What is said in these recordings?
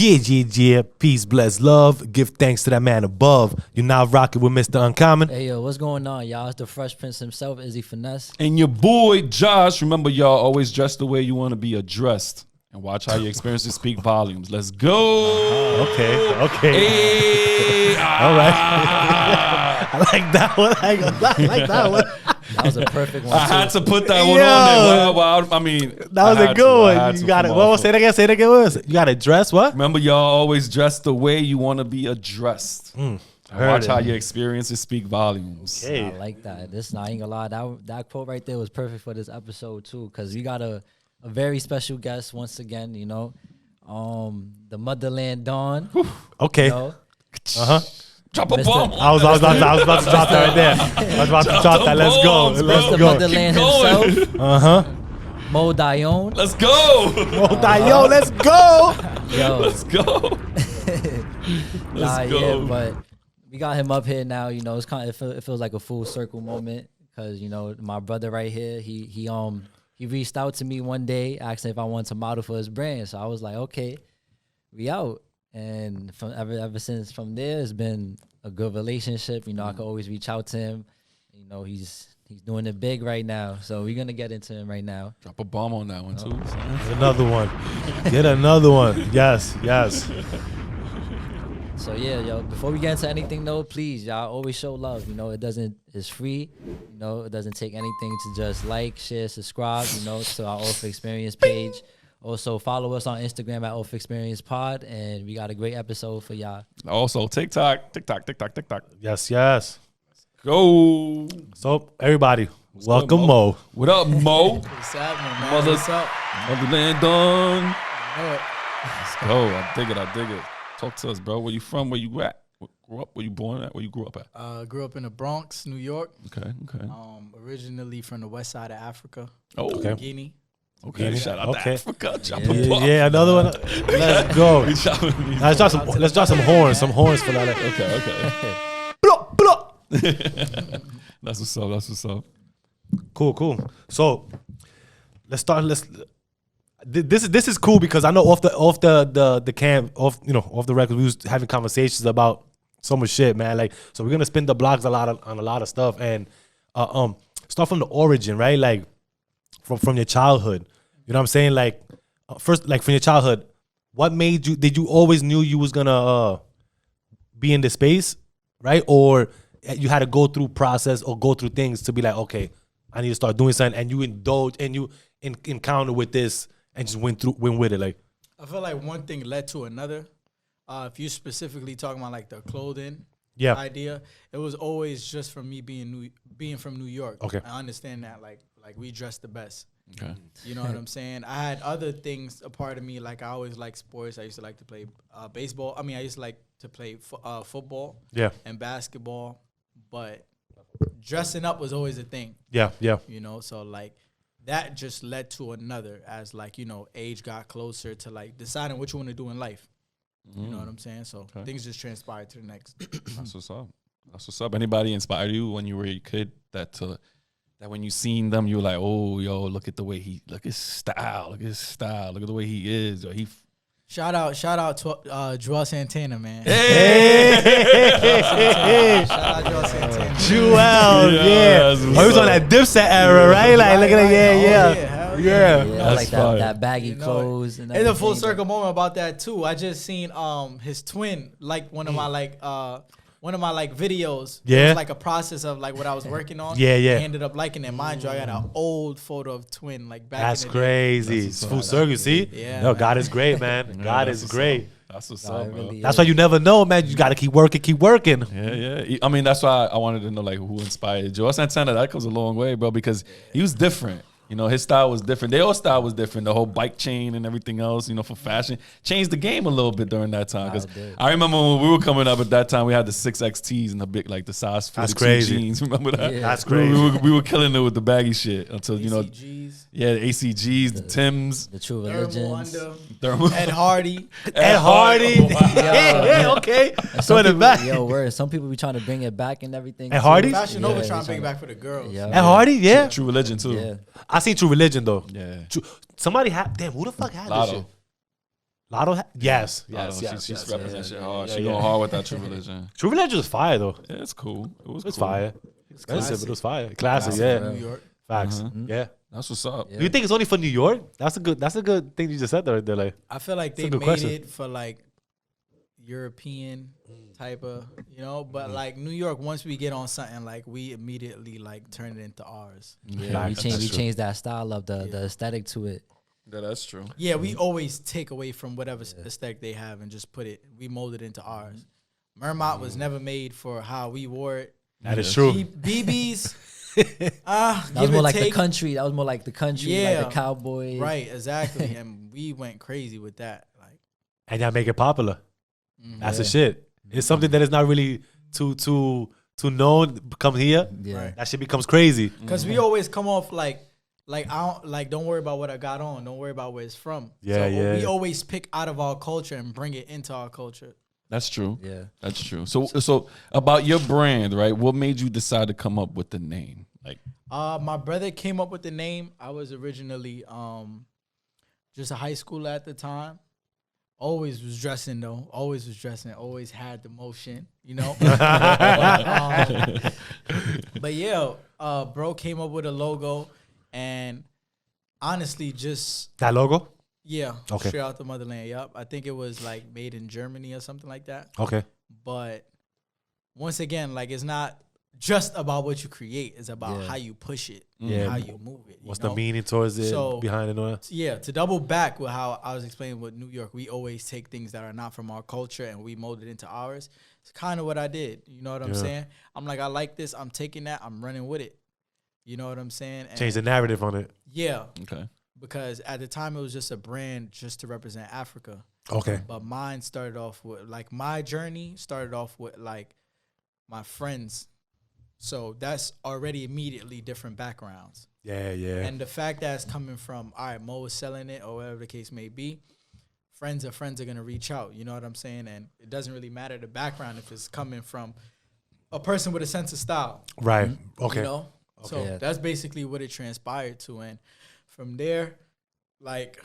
Yeah. Peace, bless, love. Give thanks to that man above. You're now rocking with Mr. Uncommon. Hey, yo, what's going on, y'all? It's the Fresh Prince himself, Izzy Finesse. And your boy, Josh. Remember, y'all always dress the way you want to be addressed. And watch how your experiences speak volumes. Let's go. Okay. Hey, All right. I like that one. I like that one. That was a perfect one, I too. had to put that one on there. Well, I mean, That was a good one. You got it. Well, say it again. Say it again. You got to dress what? Remember, y'all always dress the way you want to be addressed. Watch how your experiences speak volumes. Hey. I like that. I ain't gonna lie. That quote right there was perfect for this episode, too, because we got a very special guest once again, you know. The MotherLand Dawn. Okay. You know, Drop a bomb. I was about to drop that right there. I was about to drop that. Let's go. Let's Mr. go. MotherLand himself. Moe Diaoune. Let's go. Yo, let's go. Yo. Let's go. Nah, go. yeah, but we got him up here now. You know, it's kind of it feels like a full circle moment because you know my brother right here. He reached out to me one day asking if I wanted to model for his brand. So I was like, okay, we out. And from ever since from there, it's been a good relationship. You know, I could always reach out to him. You know, he's doing it big right now. So we're gonna get into him right now. Drop a bomb on that one too. Get another one. Get another one. Yes. So yeah, yo, before we get into anything though, please, y'all always show love. You know, it's free. You know, it doesn't take anything to just like, share, subscribe, you know, to our Xperience page. Also follow us on Instagram at Xperience Pod, and we got a great episode for y'all. Also, TikTok. Yes. Go. So everybody, welcome Mo. What up, Mo? What's happening, man? Mother- What's up? MotherLand done. Know it. Let's go. I dig it. Talk to us, bro. Where you from? Where you at? Grew up? Where you born at? Where you grew up at? Grew up in the Bronx, New York. Okay. Originally from the west side of Africa. Oh, Okay. Guinea. Okay. Shout out to Africa. Yeah, another one. Let's go. Let's drop some horns for that. Okay. That's what's up. Cool. So let's start. This is cool because I know off the record we was having conversations about so much shit, man. Like, so we're gonna spin the blocks on a lot of stuff and start from the origin, right? Like from your childhood. You know what I'm saying? Like first, like from your childhood, what made you? Did you always knew you was gonna be in this space, right? Or you had to go through process or go through things to be like, okay, I need to start doing something, and you indulge and you encounter with this and just went with it. Like, I feel like one thing led to another. If you specifically talking about like the clothing idea, it was always just from me being from New York. Okay. I understand that like we dress the best. Okay. You know what I'm saying? I had other things a part of me. Like I always liked sports. I used to like to play baseball. I used to like to play football and basketball. But dressing up was always a thing. Yeah. You know, so like that just led to another as like, you know, age got closer to like deciding what you want to do in life. You know what I'm saying? So things just transpired to the next. That's what's up. Anybody inspired you when you were a kid that when you seen them, you were like, oh, yo, look at his style. Look at the way he is. Or Shout out to Joel Santana, man. Hey. Shout out Joel Santana. Joel, yeah. He was on that Dipset era, right? Like, look at that, yeah. Yeah, I like fire. that baggy You know clothes. And It's a full everything. circle moment about that too. I just seen his twin like one of my videos. Yeah. It was like a process of like what I was working on. Yeah. I ended up liking it. Mind you, I got an old photo of twin like back That's in the day. crazy. It's full circle, see? Yeah, No, man. God is great, man. God is great. That's what's Nah, up, it bro. really That's is. why you never know, man. You got to keep working. Yeah. I mean, that's why I wanted to know like who inspired Joel Santana. That goes a long way, bro, because he was different. You know, his style was different. Their style was different. The whole bike chain and everything else, you know, for fashion changed the game a little bit during that time. Because I remember when we were coming up at that time, we had the 6XTs and the big, like the size 42 That's crazy. jeans. Remember that? Yeah. That's crazy. We were killing it with the baggy shit until, you know, ACGs, yeah, the ACGs, the Tims, The True Thermal Religions. Under, Thermal. Ed Hardy. Ed Hardy. Oh, wow. Yeah, okay. And So in the back. Yo, word. Some people be trying to bring it back and everything. Ed too. Hardy? Fashion Yeah, Nova they trying to bring it tryna- back for the girls. Yeah. Ed Hardy, yeah. True Religion, too. Yeah. I seen True Religion, though. Yeah. Somebody had, damn, who the fuck had this Lotto. shit? Lotto? Yes. She's repping that shit hard. Yeah, She yeah. going hard with that True Religion. True Religion was fire though. Yeah, it's cool. It was It's cool. fire. Expensive, but it was fire. Classic, Classic yeah. from New York. Facts. Yeah. That's what's up. Yeah. Do you think it's only for New York? That's a good thing you just said there. Right there. Like, I feel like That's a they good made question. it for like European type of, but like New York, once we get on something, like we immediately like turn it into ours. Yeah, we Facts. changed That's true. changed that style of the aesthetic to it. Yeah, that's true. Yeah, we always take away from whatever aesthetic they have and just we mold it into ours. Mermot was never made for how we wore it. that is true. BBs, That was more like the country. That was more like the country, like Yeah. the cowboy. Right, exactly. And we went crazy with that. Like, And y'all make it popular. mhm. That's the shit. It's something that is not really too known. Come here, Yeah. Right. that shit becomes crazy. Because we always come off like I don't don't worry about what I got on. Don't worry about where it's from. Yeah, so yeah. We always pick out of our culture and bring it into our culture. That's true. Yeah. That's true. So about your brand, right? What made you decide to come up with the name? Like, My brother came up with the name. I was originally just a high schooler at the time. Always was dressing though. Always was dressing. Always had the motion, But yeah, bro came up with a logo, and honestly, just That logo. yeah, Okay. straight out the motherland. Yup, I think it was like made in Germany or something like that. Okay. But once again, like it's not just about what you create; it's about Yeah. how you push it, Yeah. how you move it. What's you know? the meaning towards it? So- Behind it? All? Yeah, to double back with how I was explaining with New York, we always take things that are not from our culture and we mold it into ours. It's kind of what I did. You know what I'm Yeah. saying? I'm like, I like this. I'm taking that. I'm running with it. You know what I'm saying? And Change the narrative on it. yeah, okay. because at the time it was just a brand just to represent Africa. Okay. But mine started off with like my journey started off with like my friends. So that's already immediately different backgrounds. Yeah. Yeah. And the fact that it's coming from, all right, Mo is selling it or whatever the case may be, friends are going to reach out. You know what I'm saying? And it doesn't really matter the background if it's coming from a person with a sense of style. Right. Okay. You know? So Okay. that's basically what it transpired to. And from there, like,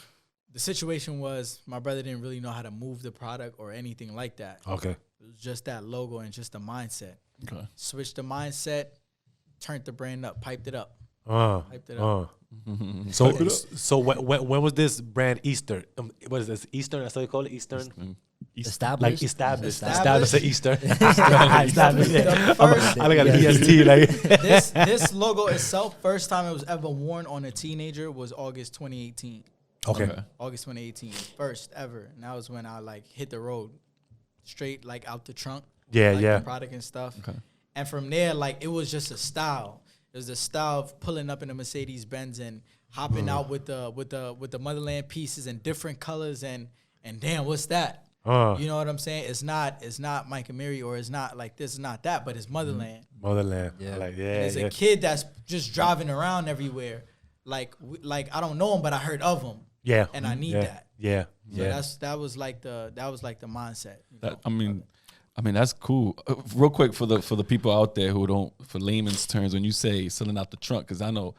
the situation was my brother didn't really know how to move the product or anything like that. Okay. It was just that logo and just the mindset. Okay. Switched the mindset, turned the brand up, piped it up. Hyped it up. So when was this brand Eastern? What is this? Eastern? That's how you call it? Eastern? Established. Like established. Established. Established Eastern. Established. Yeah. The first- I look at the EST like. This logo itself, first time it was ever worn on a teenager was August 2018. Okay. August 2018, first ever. And that was when I like hit the road, straight like out the trunk. Yeah, like, yeah. the product and stuff. Okay. And from there, like it was just a style. It was the style of pulling up in a Mercedes Benz and hopping out with the Motherland pieces and different colors and damn, what's that? You know what I'm saying? It's not Mike and Mary or it's not like this, it's not that, but it's Motherland. Motherland. Yeah. Like, And yeah. there's Yeah. a kid that's just driving around everywhere. Like I don't know him, but I heard of him. Yeah. And I need yeah. that. Yeah. So Yeah. that was like the mindset. You know? That, I mean that's cool. Real quick for the people out there who don't, for layman's terms, when you say selling out the trunk, because I know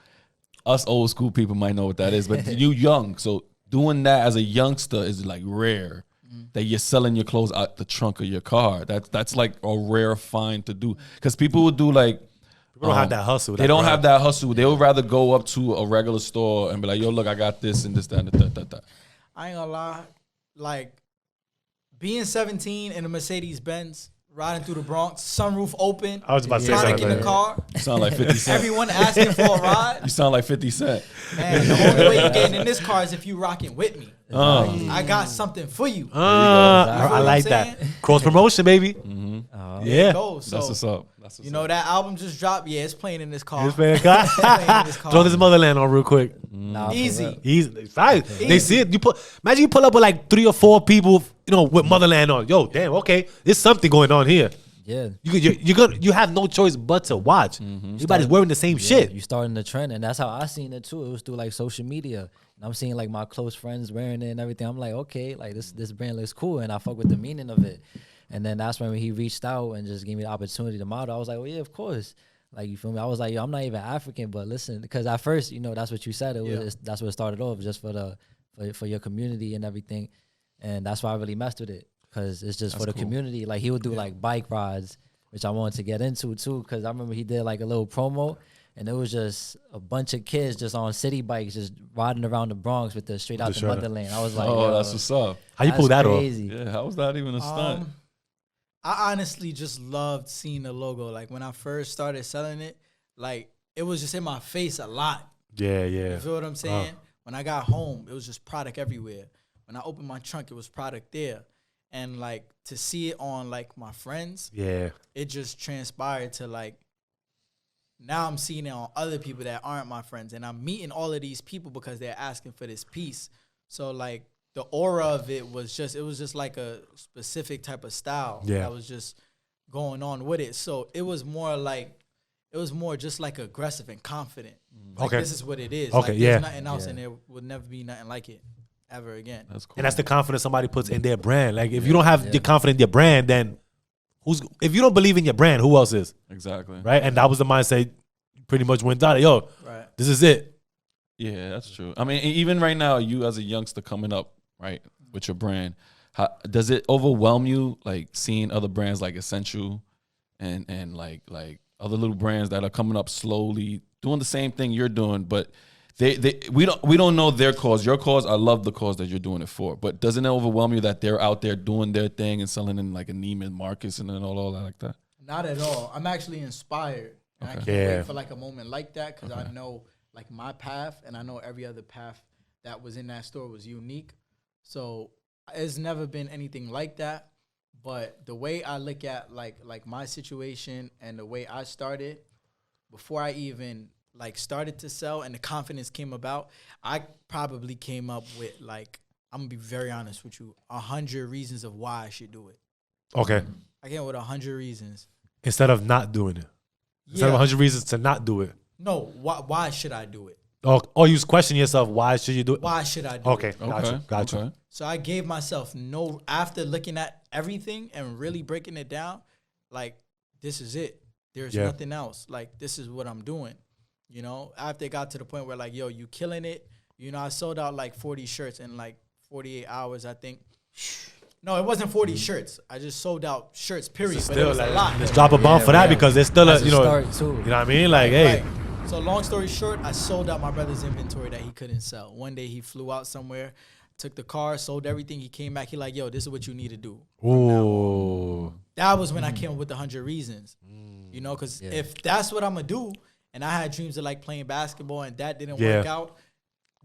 us old school people might know what that is, but you young, so doing that as a youngster is like rare. That you're selling your clothes out the trunk of your car. That's like a rare find to do, because people would do like. People don't have that hustle. They don't have that hustle. They would rather go up to a regular store and be like, "Yo, look, I got this and this, that, and that." I ain't gonna lie, like being 17 in a Mercedes Benz, riding through the Bronx, sunroof open, I was about to say product something in the like car, You sound like 50 Cent. everyone asking for a ride. You sound like 50 Cent. Man, the only way you're getting in this car is if you rocking with me. I got something for you. I like what I'm that. saying? Cross promotion, baby. Yeah. Go. So, That's what's up. That's what's you know, up. that album just dropped. Yeah, it's playing in this car. This man Playing in this car. Throw this Motherland on real quick. Nah, for Easy. real. He's right. They see it. Imagine you pull up with like 3 or 4 people, with Motherland on. Yo, damn, okay. There's something going on here. Yeah. You have no choice but to watch. Everybody's wearing the same shit. You starting the trend, and that's how I seen it too. It was through like social media. And I'm seeing like my close friends wearing it and everything. I'm like, okay, like this brand looks cool, and I fuck with the meaning of it. And then that's when he reached out and just gave me the opportunity to model. I was like, well, yeah, of course. Like, you feel me? I was like, yo, I'm not even African, but listen, because at first, that's what you said. That's what it started off, just for your community and everything. and that's why I really messed with it, because it's just That's for the cool. community. Like he would do like bike rides, which I wanted to get into too, because I remember he did like a little promo, and it was just a bunch of kids just on city bikes just riding around the Bronx with the straight out the Motherland. I was like, oh, yo, that's what's up. How you pull that off? crazy. Yeah, how was that even a stunt? I honestly just loved seeing the logo. Like when I first started selling it, like it was just in my face a lot. Yeah, You yeah. feel what I'm saying? When I got home, it was just product everywhere. When I opened my trunk, it was product there. And like to see it on like my friends, Yeah. it just transpired to like, now I'm seeing it on other people that aren't my friends. And I'm meeting all of these people because they're asking for this piece. So like the aura of it was just like a specific type of style that was just going on with it. So it was more just like aggressive and confident. Like, Okay. this is what it is. Okay, like, yeah. There's nothing else, and there would never be nothing like it ever again. That's cool. And that's the confidence somebody puts in their brand. Like if you don't have your confidence in your brand, then if you don't believe in your brand, who else is? Exactly. Right? And that was the mindset you pretty much went down. Yo, this is it. Yeah, that's true. I mean, even right now, you as a youngster coming up, right, with your brand, does it overwhelm you, like seeing other brands like Essential and like other little brands that are coming up slowly, doing the same thing you're doing, but we don't know their cause. Your cause, I love the cause that you're doing it for, but doesn't it overwhelm you that they're out there doing their thing and selling in like a Neiman Marcus and then all that like that? Not at all. I'm actually inspired. And I can't wait for like a moment like that, because I know like my path, and I know every other path that was in that store was unique. So it's never been anything like that. But the way I look at like my situation and the way I started, before I even like started to sell and the confidence came about, I probably came up with like, I'm gonna be very honest with you, 100 reasons of why I should do it. Okay. I came with 100 reasons. Instead of not doing it. Instead of 100 reasons to not do it. No, why should I do it? Oh, you question yourself, why should you do it? Why should I do it? Gotcha. So I gave myself after looking at everything and really breaking it down, like, this is it. There's nothing else. Like, this is what I'm doing. You know, after it got to the point where like, yo, you killing it. You know, I sold out like 40 shirts in like 48 hours, I think. No, it wasn't 40 shirts. I just sold out shirts, period. But it was a lot. Let's drop a bomb for that, because there's still you know start too. you know what I mean? Like, hey. Right. So long story short, I sold out my brother's inventory that he couldn't sell. One day he flew out somewhere, took the car, sold everything. He came back. He like, yo, this is what you need to do. Ooh. That was when I came up with the 100 reasons. You know, because if that's what I'm going to do, and I had dreams of like playing basketball and that didn't work out,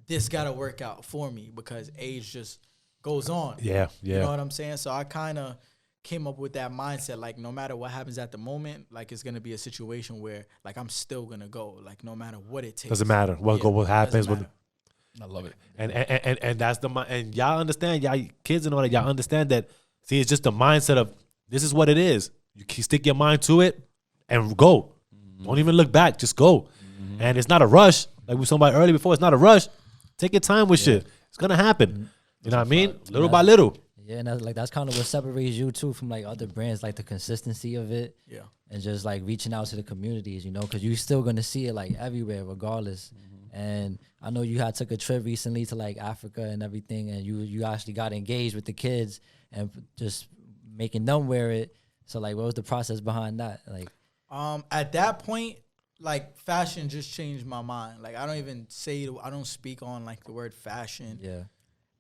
this got to work out for me, because age just goes on. Yeah. You know what I'm saying? So I kind of came up with that mindset, like no matter what happens at the moment, like it's going to be a situation where like I'm still going to go, like no matter what it takes. Doesn't matter what happens. I love it. And that's and y'all understand, y'all kids and all that, y'all understand that, see, it's just the mindset of this is what it is. You can stick your mind to it and go. Don't even look back. Just go. And it's not a rush. Like we somebody earlier before, it's not a rush. Take your time with shit. It's going to happen. You know what I mean? Little by little. Yeah, and that's kind of what separates you too from like other brands, like the consistency of it. Yeah. And just like reaching out to the communities, you know, because you're still gonna see it like everywhere, regardless. And I know you had took a trip recently to like Africa and everything, and you actually got engaged with the kids and just making them wear it. So like, what was the process behind that? Like, at that point, like fashion just changed my mind. Like I don't speak on like the word fashion. Yeah.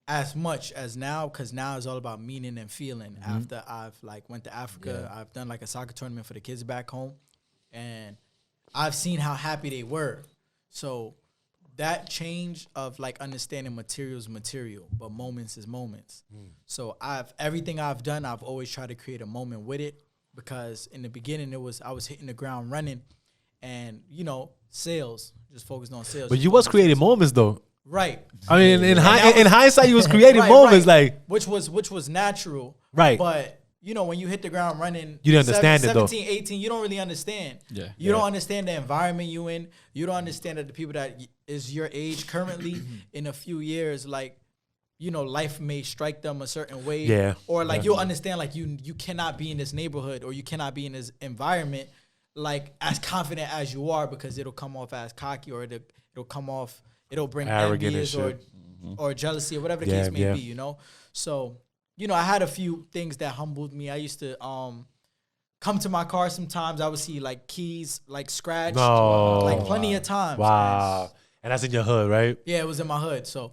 As much as now, because now it's all about meaning and feeling. After I've like went to Africa, I've done like a soccer tournament for the kids back home, and I've seen how happy they were. So that change of like understanding material is material, but moments is moments. So everything I've done, I've always tried to create a moment with it, because in the beginning I was hitting the ground running, and you know, sales, just focused on sales. But you was creating moments though. Right. I mean, in hindsight, you was creating moments like which was natural. Right. But you know, when you hit the ground running, you didn't understand it though. 17, 18, you don't really understand. Yeah. You don't understand the environment you in. You don't understand that the people that is your age currently in a few years, like, you know, life may strike them a certain way. Yeah. Or like you'll understand like you cannot be in this neighborhood, or you cannot be in this environment like as confident as you are, because it'll come off as cocky, or it'll come off, it'll bring arrogant envious, and or shit. or jealousy or whatever the case may be, you know? So, you know, I had a few things that humbled me. I used to come to my car sometimes. I would see like keys like scratched, like plenty of times. Wow. And that's in your hood, right? Yeah, it was in my hood. So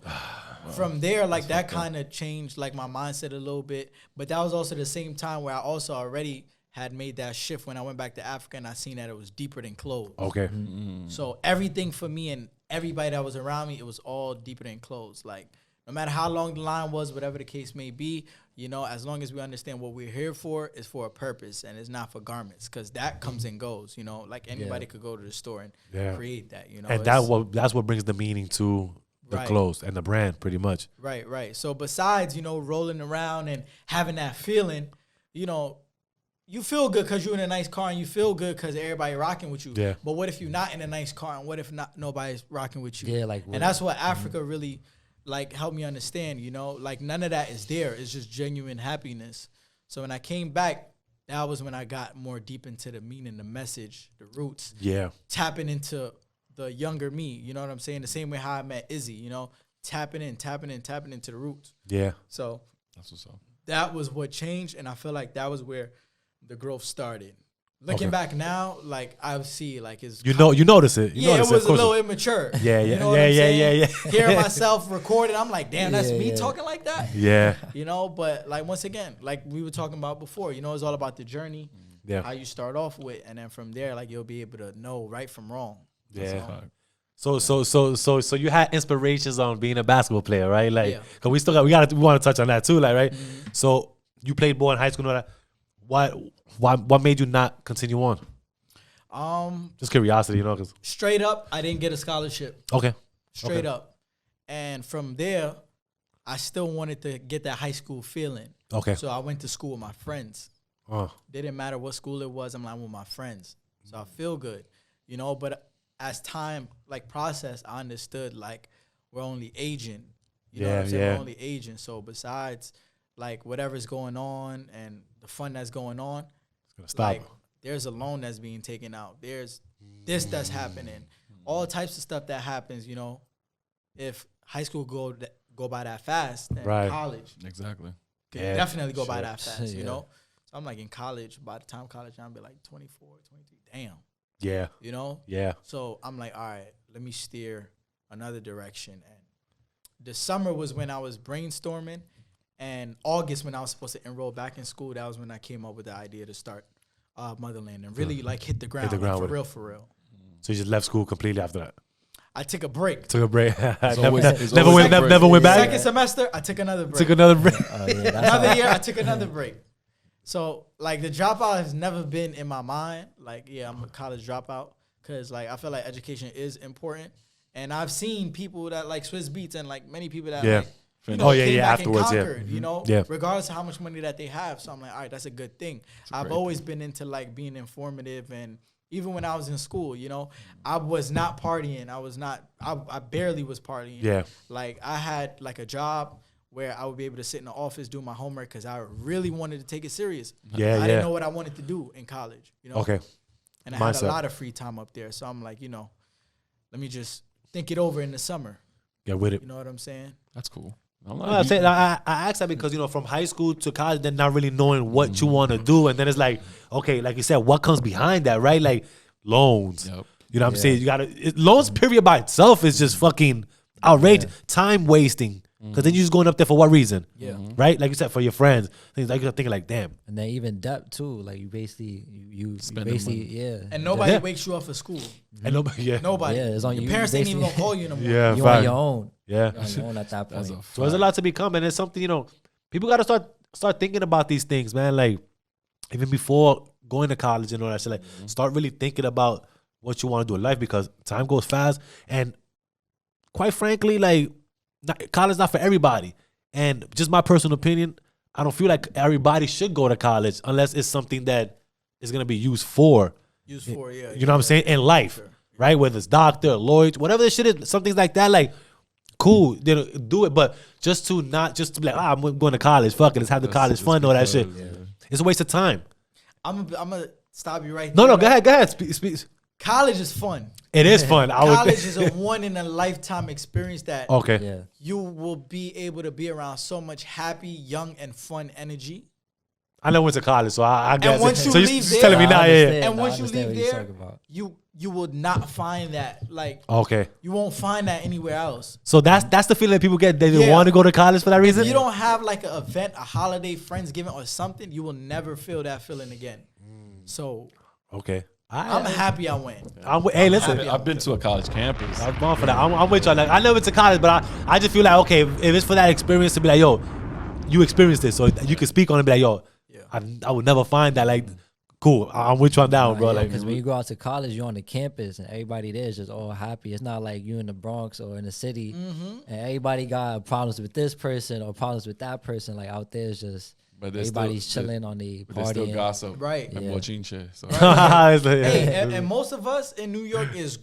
from there, like that kind of changed like my mindset a little bit. But that was also the same time where I also already had made that shift when I went back to Africa and I seen that it was deeper than clothes. Okay. So everything for me and everybody that was around me, it was all deeper than clothes. Like no matter how long the line was, whatever the case may be, you know, as long as we understand what we're here for, is for a purpose and it's not for garments, because that comes and goes, you know, like anybody could go to the store and create that, you know. And that's what brings the meaning to the clothes and the brand, pretty much. Right. So besides, you know, rolling around and having that feeling, you know, you feel good because you're in a nice car and you feel good because everybody rocking with you. Yeah. But what if you're not in a nice car and what if not nobody's rocking with you? Yeah, like and that's what Africa really like helped me understand, you know, like none of that is there. It's just genuine happiness. So when I came back, that was when I got more deep into the meaning, the message, the roots. Yeah. Tapping into the younger me, you know what I'm saying? The same way how I met Izzy, you know, tapping into the roots. Yeah. So that's what's up. That was what changed, and I feel like that was where the growth started. Looking back now, like I see, like it's you notice it. You notice it was a little immature. Yeah. You know yeah. Hearing myself recorded, I'm like, damn, that's me talking like that. Yeah. You know, but like once again, like we were talking about before, you know, it's all about the journey. Yeah. How you start off with, and then from there, like you'll be able to know right from wrong. Yeah. So you had inspirations on being a basketball player, right? Like, cause we want to touch on that too, like, right? Mm-hmm. So you played ball in high school and all that. What made you not continue on? Just curiosity, you know, cause straight up, I didn't get a scholarship. Okay. Straight up, and from there, I still wanted to get that high school feeling. Okay. So I went to school with my friends. Didn't matter what school it was. I'm like with my friends, so I feel good, you know. But as time like processed, I understood like we're only aging. You know what I'm saying? We're only aging. So besides like whatever's going on and the fun that's going on, it's gonna stop. Like, there's a loan that's being taken out. There's this that's happening. All types of stuff that happens, you know. If high school go by that fast, then college exactly could definitely go by that fast, you know. So I'm like in college, by the time college, I'll be like 24, 23. Damn. Yeah. You know? Yeah. So I'm like, all right, let me steer another direction. And the summer was when I was brainstorming. And August, when I was supposed to enroll back in school, that was when I came up with the idea to start MotherLand and really like hit the ground like, for real. So you just left school completely after that? I took a break. Never went back? Second semester, I took another break. Another year, I took another break. So, like, the dropout has never been in my mind. Like, yeah, I'm a college dropout because, like, I feel like education is important. And I've seen people that like Swiss Beats and, like, many people that, like, you know, came back afterwards, and conquered, you know, regardless of how much money that they have. So I'm like, all right, that's a good thing. I've always been into, like, being informative. And even when I was in school, you know, I was not partying. I barely was partying. Yeah. Like, I had, like, a job where I would be able to sit in the office, do my homework, because I really wanted to take it serious. I didn't know what I wanted to do in college, you know? Okay. And I had a lot of free time up there. So I'm like, you know, let me just think it over in the summer. Get with it. You know what I'm saying? That's cool. I asked that because, you know, from high school to college, then not really knowing what you want to do. And then it's like, okay, like you said, what comes behind that, right? Like loans. Yep. You know what I'm saying? You got to, loans period by itself is just fucking outrageous. Time wasting. Because then you're just going up there for what reason? Yeah. Right? Like you said, for your friends. Things like you're thinking like, damn. And then even debt too. Like you basically, And nobody wakes you up for school. And nobody, Nobody. Yeah, it's on your you. Parents ain't even going to call you no more. Yeah, you're on your own. Yeah. You're on your own at that point. So there's a lot to become. And it's something, you know, people got to start thinking about these things, man. Like, even before going to college and all that shit, like, start really thinking about what you want to do in life because time goes fast. And quite frankly, like, college not for everybody. And just my personal opinion, I don't feel like everybody should go to college unless it's something that is going to be used for. You know what I'm saying? In life, right? Whether it's doctor, lawyer, whatever this shit is, something like that, like, cool, do it. But just to be like, I'm going to college, fuck it, let's have the college fund, all that shit. Yeah. It's a waste of time. I'm going to stop you right there. No, go ahead. Speak. college is fun. It is fun. College is a one in a lifetime experience that okay. you will be able to be around so much happy, young, and fun energy. I never went to college, so I guess. And once you so leave you're there, telling me now, yeah. And once you leave there, you will not find that. Like, okay, you won't find that anywhere else. So that's the feeling that people get. They want to go to college for that reason. If you don't have like an event, a holiday, Friendsgiving, or something, you will never feel that feeling again. So okay. I'm happy I went. Hey, listen. I've been to a college campus. I'm going for that. I'm with y'all. Like, I never went to college, but I just feel like, okay, if it's for that experience to be like, yo, you experienced this, so you can speak on it and be like, yo, I would never find that. Like, cool. I'm with you on down, bro. Like, because when you go out to college, you're on the campus and everybody there is just all happy. It's not like you in the Bronx or in the city and everybody got problems with this person or problems with that person. Like out there, it's just everybody's chilling on the party. There's still gossip, right? And bochinche. So. Hey, and most of us in New York is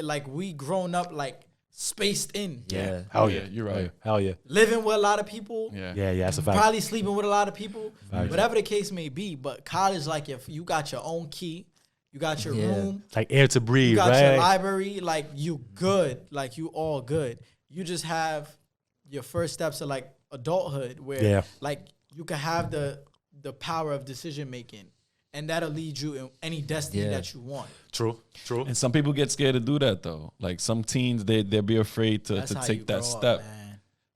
like we grown up like spaced in. Yeah. Hell yeah. You're right. Hell yeah. Living with a lot of people. Yeah, that's a fact. Probably sleeping with a lot of people. Fact. Whatever the case may be. But college, like if you got your own key, you got your room. Like air to breathe, you got right? your library, like you good. Like you all good. You just have your first steps of like adulthood where like you can have the power of decision making. And that'll lead you in any destiny that you want. True. And some people get scared to do that though. Like some teens, they'll be afraid to take that step.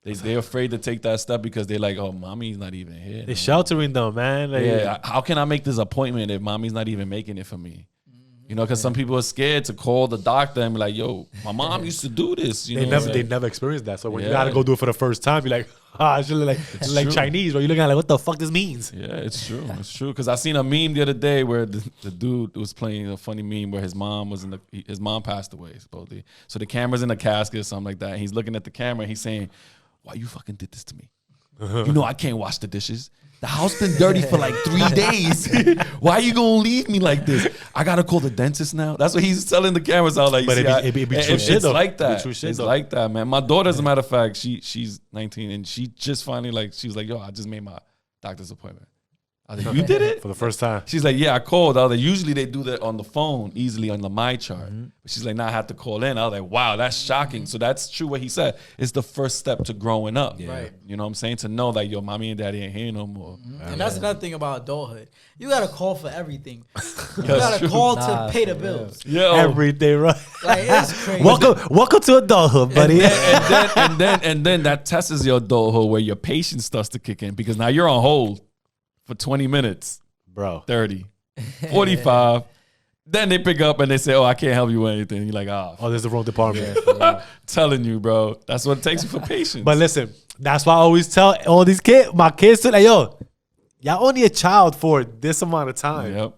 They're afraid to take that step because they're like, oh, mommy's not even here. They're sheltering them, man. Like, how can I make this appointment if mommy's not even making it for me? You know, because some people are scared to call the doctor and be like, yo, my mom used to do this. You know they never experienced that. So when you gotta go do it for the first time, you're like, it's really like Chinese, bro. You're looking at like, what the fuck this means? Yeah, it's true. It's true. Because I seen a meme the other day where the dude was playing a funny meme where his mom was his mom passed away, supposedly. So the camera's in the casket or something like that. And he's looking at the camera and he's saying, why you fucking did this to me? You know I can't wash the dishes. The house been dirty for like 3 days. Why you gonna leave me like this? I gotta call the dentist now. That's what he's telling the cameras out. Like, but it'd be true shit though. Like that. It's like that, man. My daughter, as a matter of fact, she's 19 and she just finally she was like, yo, I just made my doctor's appointment. I was like, you did it? For the first time. She's like, yeah, I called. I was like, usually they do that on the phone easily on the My Chart. But she's like, nah, I had to call in. I was like, wow, that's shocking. So that's true what he said. It's the first step to growing up. Right. You know what I'm saying? To know that your mommy and daddy ain't here no more. And that's another thing about adulthood. You got to call for everything. You got to call to pay the bills. Yo. Every day, right? Like, it's crazy. Welcome to adulthood, buddy. And then that tests your adulthood where your patience starts to kick in because now you're on hold for 20 minutes. Bro. 30, 45. Then they pick up and they say, oh, I can't help you with anything. And you're like, oh, there's the wrong department. Telling you, bro. That's what it takes for patience. But listen, that's why I always tell all these my kids, too, like, yo, y'all only a child for this amount of time. Yep.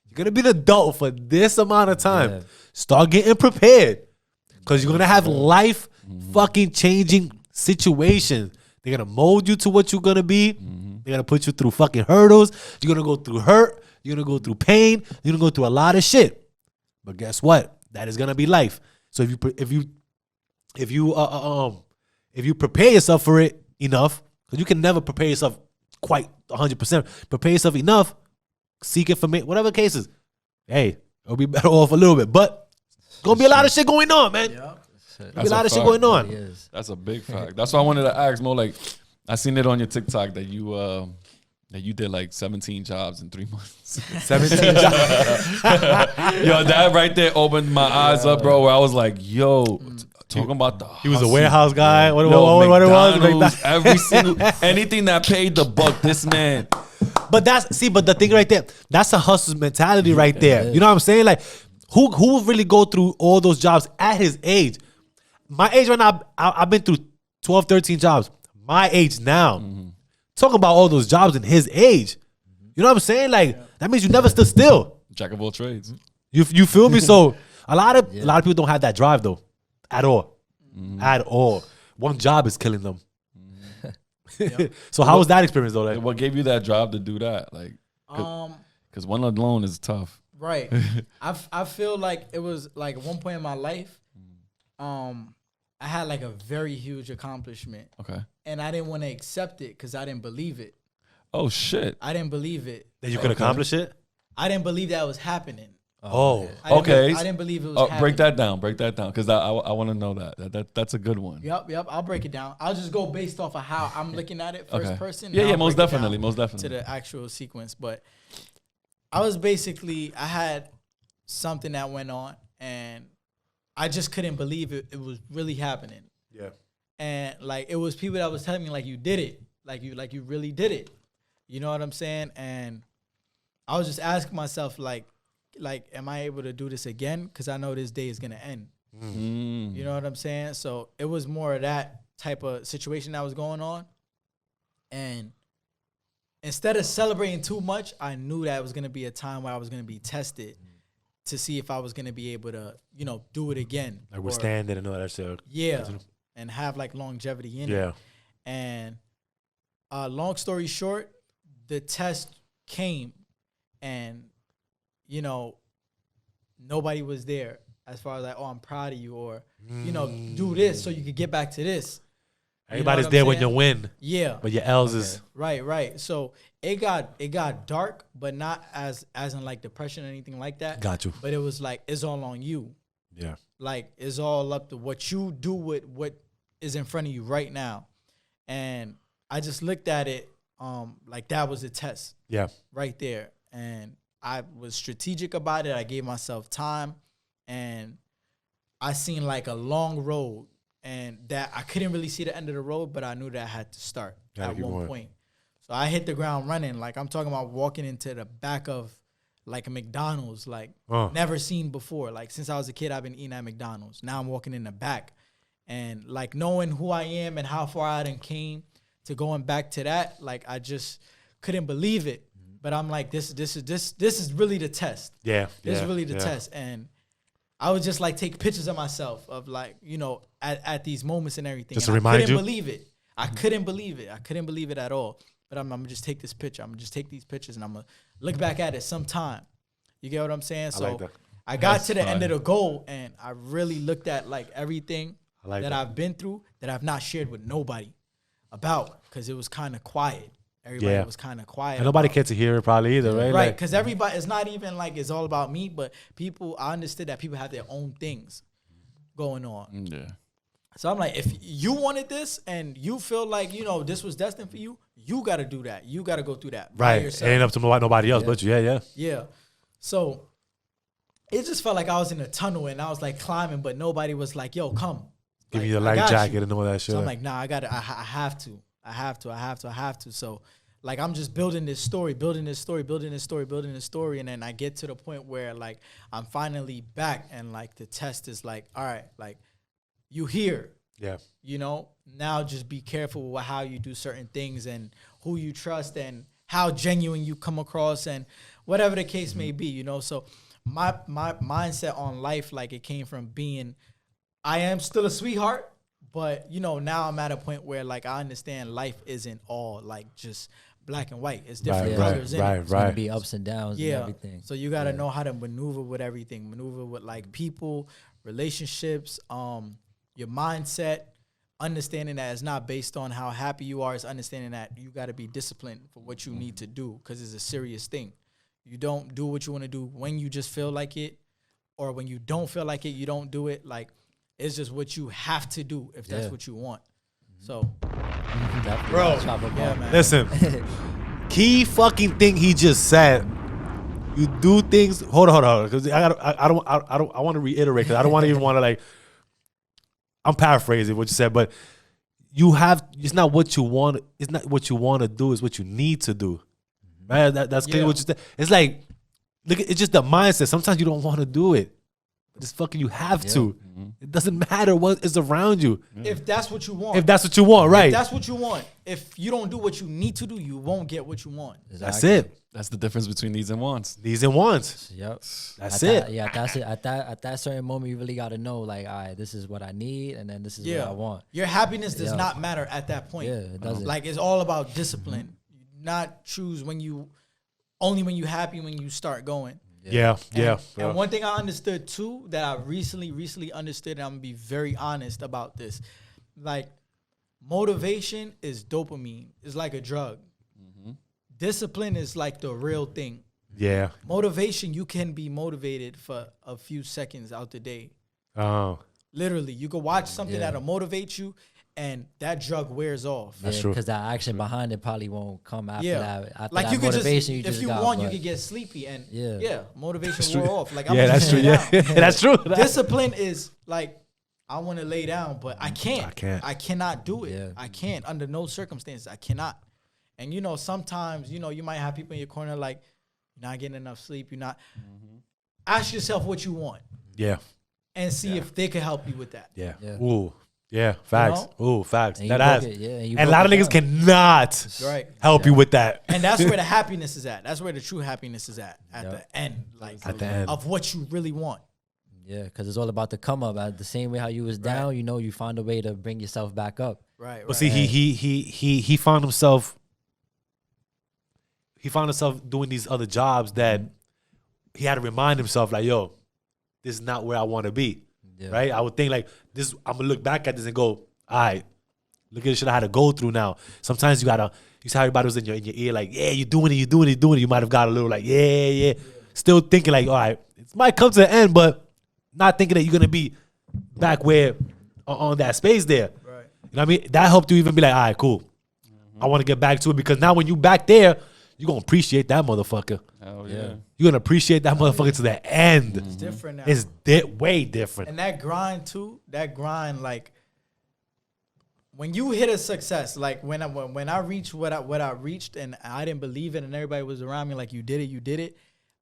You're going to be an adult for this amount of time. Yeah. Start getting prepared. Because you're going to have life fucking changing situations. They're going to mold you to what you're going to be. They're going to put you through fucking hurdles. You're going to go through hurt. You're going to go through pain. You're going to go through a lot of shit. But guess what? That is going to be life. So if you prepare yourself for it enough, because you can never prepare yourself quite 100%. Prepare yourself enough, seek information, whatever the case is. Hey, it'll be better off a little bit. But going to be a lot of shit going on, man. Yeah. There'll be a lot of shit going on. That's a big fact. That's why I wanted to ask Mo, like, I seen it on your TikTok that you did like 17 jobs in 3 months. 17 jobs. Yo, that right there opened my eyes up, bro, where I was like, yo, talking about the He was a warehouse guy. What it was? Every single, anything that paid the buck, this man. But but the thing right there, that's a hustler's mentality right there. You know what I'm saying? Like, who would really go through all those jobs at his age? My age right now, I've been through 12, 13 jobs. My age now. Talking about all those jobs in his age. You know what I'm saying? Like, that means you never stood still. Jack of all trades. You feel me? So a lot of people don't have that drive though. At all. At all. One job is killing them. So how was that experience though? Like, what gave you that drive to do that? Like, because one alone is tough. Right. I feel like it was like at one point in my life, I had like a very huge accomplishment. Okay. And I didn't want to accept it because I didn't believe it. Oh shit. I didn't believe it. That you could accomplish it? I didn't believe that was happening. Oh, I okay. didn't believe it was happening. Break that down, because I want to know that's a good one. Yep. I'll break it down. I'll just go based off of how I'm looking at it first person. Yeah, I'll most break it definitely, down most definitely. to the actual sequence. But I had something that went on, and I just couldn't believe it was really happening. Yeah. And like it was people that was telling me like you did it, like you really did it. You know what I'm saying? And I was just asking myself like, am I able to do this again? Because I know this day is gonna end. You know what I'm saying? So it was more of that type of situation that was going on. And instead of celebrating too much, I knew that it was gonna be a time where I was gonna be tested to see if I was gonna be able to, do it again. Like withstand it and all that shit. Yeah. And have like longevity in it. Yeah. And long story short, the test came and, nobody was there as far as like, oh, I'm proud of you, or, do this so you could get back to this. Everybody's there when you win. Yeah. But your L's is. Right. So it got dark, but not as in like depression or anything like that. Got you. But it was like, it's all on you. Yeah. Like, it's all up to what you do with what is in front of you right now. And I just looked at it like that was a test. Yeah. Right there. And I was strategic about it. I gave myself time, and I seen like a long road, and that I couldn't really see the end of the road, but I knew that I had to start at one point. So I hit the ground running. Like I'm talking about walking into the back of like a McDonald's, like never seen before. Like since I was a kid, I've been eating at McDonald's. Now I'm walking in the back, and like knowing who I am and how far I done came to going back to that, like I just couldn't believe it. But I'm like, this is really the test. Yeah. This is really the test. And I would just like take pictures of myself of like, at these moments and everything. Just and to remind you. I couldn't believe it. I couldn't believe it at all. But I'm gonna just take this picture. I'm gonna just take these pictures and I'm gonna look back at it sometime. You get what I'm saying? So like that. I got to the end of the goal, and I really looked at like everything that I've been through that I've not shared with nobody about, because it was kind of quiet. Everybody was kind of quiet. And nobody cared to hear it probably either, right? Right, because everybody, it's not even like it's all about me, but I understood that people have their own things going on. Yeah. So I'm like, if you wanted this and you feel like, this was destined for you, you got to do that. You got to go through that by yourself. It ain't up to nobody else but you. Yeah. So it just felt like I was in a tunnel and I was like climbing, but nobody was like, yo, come. Give like, me your life jacket and all that shit. So I'm like, nah, I have to. So like, I'm just building this story. And then I get to the point where like, I'm finally back and like the test is like, all right, like you here. Yeah. Now just be careful with how you do certain things and who you trust and how genuine you come across and whatever the case may be, So my mindset on life, like it came from being, I am still a sweetheart, but now I'm at a point where like I understand life isn't all like just black and white. It's different colors in it. It's gonna be ups and downs and everything. So you gotta know how to maneuver with everything, maneuver with like people, relationships, your mindset, understanding that it's not based on how happy you are. It's understanding that you gotta be disciplined for what you need to do, because it's a serious thing. You don't do what you want to do when you just feel like it, or when you don't feel like it, you don't do it. Like, it's just what you have to do if that's what you want. So, bro, man. Listen, key fucking thing he just said. You do things. Hold on, because I want to reiterate, because I don't want to even want to like. I'm paraphrasing what you said, but you have. It's not what you want. It's not what you want to do. It's what you need to do. Right? That's clearly what you said. It's like, look, it's just the mindset. Sometimes you don't want to do it. Just fucking, you have to. It doesn't matter what is around you. If that's what you want. If that's what you want, right. If that's what you want. If you don't do what you need to do, you won't get what you want. Exactly. That's it. That's the difference between needs and wants. Needs and wants. Yep. That's it. That's it. At that certain moment, you really got to know, like, all right, this is what I need, and then this is what I want. Your happiness does not matter at that point. Yeah, it doesn't. Like, it's all about discipline. Not choose only when you happy when you start going. Yeah. And one thing I understood too, that I recently understood, and I'm gonna be very honest about this, like, motivation is dopamine. It's like a drug. Discipline is like the real thing. Yeah. Motivation, you can be motivated for a few seconds out the day. Oh. Literally, you could watch something that'll motivate you, and that drug wears off. Yeah, because that action behind it probably won't come after that. After like that you could motivation, just, if you want, you could get sleepy, and motivation wore off. Like I'm that's true. Yeah, that's true. Discipline is like I want to lay down, but I can't. I cannot do it. Yeah. I can't under no circumstances. I cannot. And you know, sometimes you might have people in your corner like you're not getting enough sleep. You're not. Ask yourself what you want. Yeah. And see if they can help you with that. Yeah. Ooh. Yeah. Facts. You know? Ooh. Facts. And That ass. and a lot of niggas cannot help you with that. And that's where the happiness is at. That's where the true happiness is at the end, like at the end of what you really want. Yeah, because it's all about the come up. The same way how you was down, you find a way to bring yourself back up. Right. But see, he found himself. He found himself doing these other jobs that he had to remind himself, like, yo, this is not where I want to be. Yeah. Right? I would think like this. I'm gonna look back at this and go, all right, look at the shit I had to go through now. Sometimes you see how everybody was in your ear, like, yeah, you're doing it. You might have got a little like, yeah. Still thinking like, all right, it might come to the end, but not thinking that you're gonna be back where on that space there. Right. You know what I mean? That helped you even be like, all right, cool. I want to get back to it because now when you back there, you're gonna appreciate that motherfucker. Hell yeah. You're gonna appreciate that motherfucker to the end. It's different now. It's way different. And that grind too, like when you hit a success, like when I reached what I reached and I didn't believe it and everybody was around me like you did it.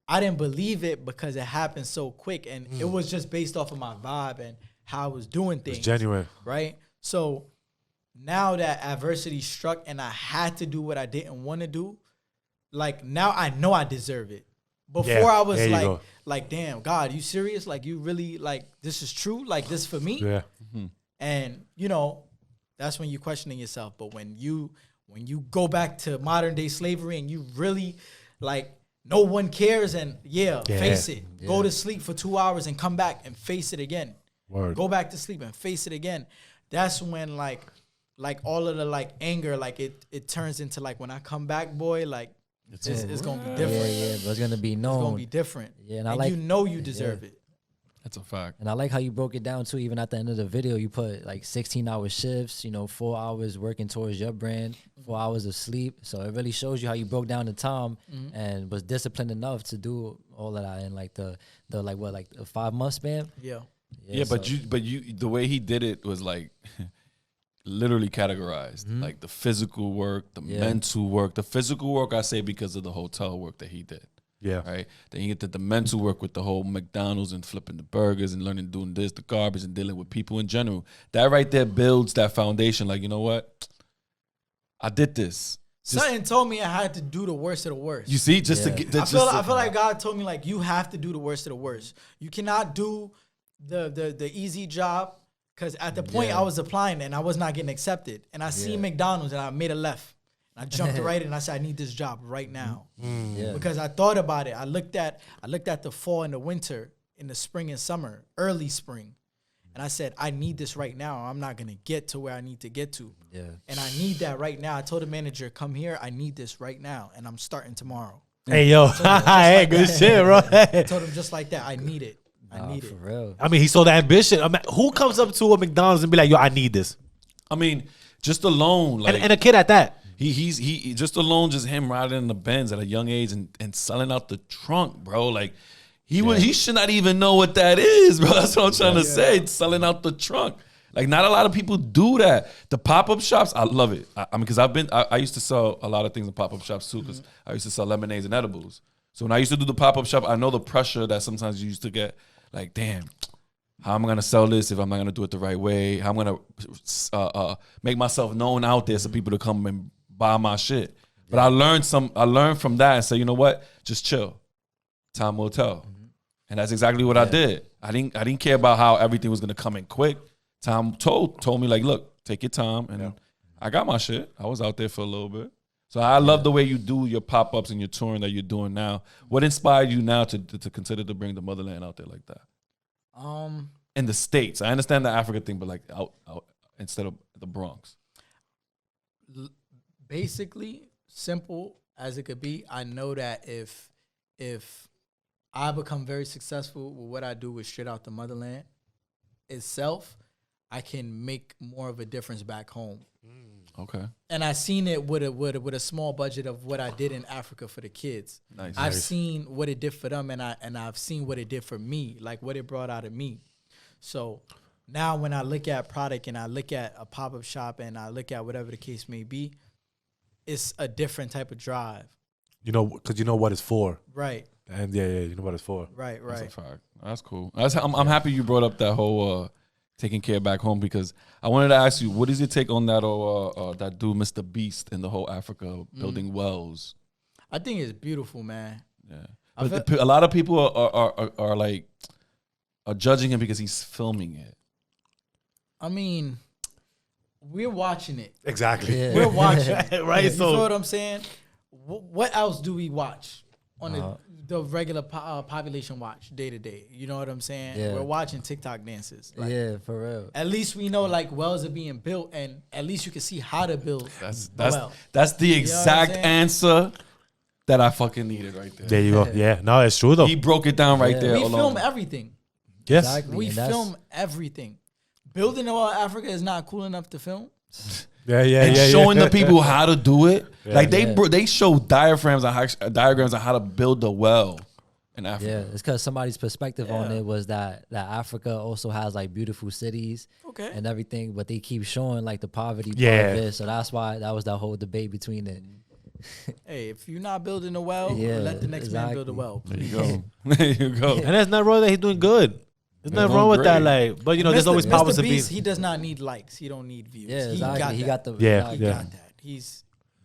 I didn't believe it because it happened so quick and it was just based off of my vibe and how I was doing things. It's genuine. Right? So now that adversity struck and I had to do what I didn't want to do, like now I know I deserve it. Before I was like, damn, God, you serious? Like you really like this is true? Like this for me? Yeah. And that's when you're questioning yourself. But when you go back to modern day slavery and you really like no one cares and face it. Yeah. Go to sleep for 2 hours and come back and face it again. Word. Go back to sleep and face it again. That's when like all of the like anger, like it turns into like when I come back, boy, like it's gonna be different. Yeah, but it's gonna be known. It's gonna be different. Yeah, and you deserve it. That's a fact. And I like how you broke it down too. Even at the end of the video, you put like 16-hour shifts, 4 hours working towards your brand, 4 hours of sleep. So it really shows you how you broke down the time and was disciplined enough to do all of that in like the 5 month span. Yeah. But you the way he did it was like literally categorized. Like the physical work, the mental work. The physical work I say because of the hotel work that he did. Yeah. Right. Then you get the mental work with the whole McDonald's and flipping the burgers and learning doing this, the garbage and dealing with people in general. That right there builds that foundation. Like, you know what? I did this. Something told me I had to do the worst of the worst. You see, to get. I feel like God told me like you have to do the worst of the worst. You cannot do the easy job because at the point I was applying and I was not getting accepted. And I see McDonald's and I made a left. I jumped right in and I said, I need this job right now. Because I thought about it. I looked at the fall and the winter, in the spring and summer, early spring. And I said, I need this right now. I'm not going to get to where I need to get to. Yeah. And I need that right now. I told the manager, come here. I need this right now. And I'm starting tomorrow. Hey, yo. Hey, good shit, bro. I told him just like that. I need it. I need it. For real. I mean, he saw the ambition. I mean, who comes up to a McDonald's and be like, yo, I need this? I mean, just alone. Like, and a kid at that. He just alone, just him riding in the Benz at a young age and selling out the trunk, bro. Like he should not even know what that is, bro. That's what I'm trying to say. Selling out the trunk. Like not a lot of people do that. The pop-up shops, I love it. I mean, because I used to sell a lot of things in pop-up shops too, because I used to sell lemonades and edibles. So when I used to do the pop-up shop, I know the pressure that sometimes you used to get. Like, damn, how am I gonna sell this if I'm not gonna do it the right way? How am I gonna make myself known out there so people to come and buy my shit? But I learned from that and said, you know what? Just chill. Time will tell. And that's exactly what I did. I didn't care about how everything was gonna come in quick. Time told me like, look, take your time, and I got my shit. I was out there for a little bit. So I love the way you do your pop-ups and your touring that you're doing now. What inspired you now to consider to bring the MotherLand out there like that? In the States. I understand the Africa thing, but like out instead of the Bronx. Basically, simple as it could be, I know that if if I become very successful with what I do with Straight Out the Motherland itself, I can make more of a difference back home. Okay. And I seen it with a small budget of what I did in Africa for the kids. Nice. I've seen what it did for them, and I've seen what it did for me, like what it brought out of me. So now when I look at product and I look at a pop-up shop and I look at whatever the case may be, it's a different type of drive. You know, because you know what it's for. Right. And yeah, you know what it's for. Right. That's a fact. That's cool. I'm happy you brought up that whole taking care back home, because I wanted to ask you, what is your take on that that dude, Mr. Beast, in the whole Africa building wells? I think it's beautiful, man. Yeah. But a lot of people are like judging him because he's filming it. I mean, we're watching it. Exactly. Yeah. We're watching it. Right. You So feel what I'm saying? What else do we watch on the regular population watch day to day? You know what I'm saying? Yeah. We're watching TikTok dances. Like, Yeah, for real. at least we know like wells are being built, and at least you can see how to build. That's the exact saying? answer that I fucking needed right there. there you go. Yeah. No, it's true though. He broke it down right Yeah. there. We alone. film everything. Yes. Exactly. We and that's- film everything. Building a wall of Africa is not cool enough to film. And showing the people how to do it. Yeah. Like they show diagrams on how to build a well in Africa. Yeah, it's because somebody's perspective on it was that Africa also has like beautiful cities Okay. and everything, but they keep showing like the poverty part Yeah. of it. So that's why that was that whole debate between it. Hey, if you're not building a well, Yeah, let the next man build a exactly. well. There you go. There you go. And there's nothing wrong that he's doing good. There's nothing wrong with that. Like, but you know, there's always powers Mr. to be. Beast, he does not need likes. He don't need views. Yeah, exactly. He got the Yeah. He Yeah. got that. He's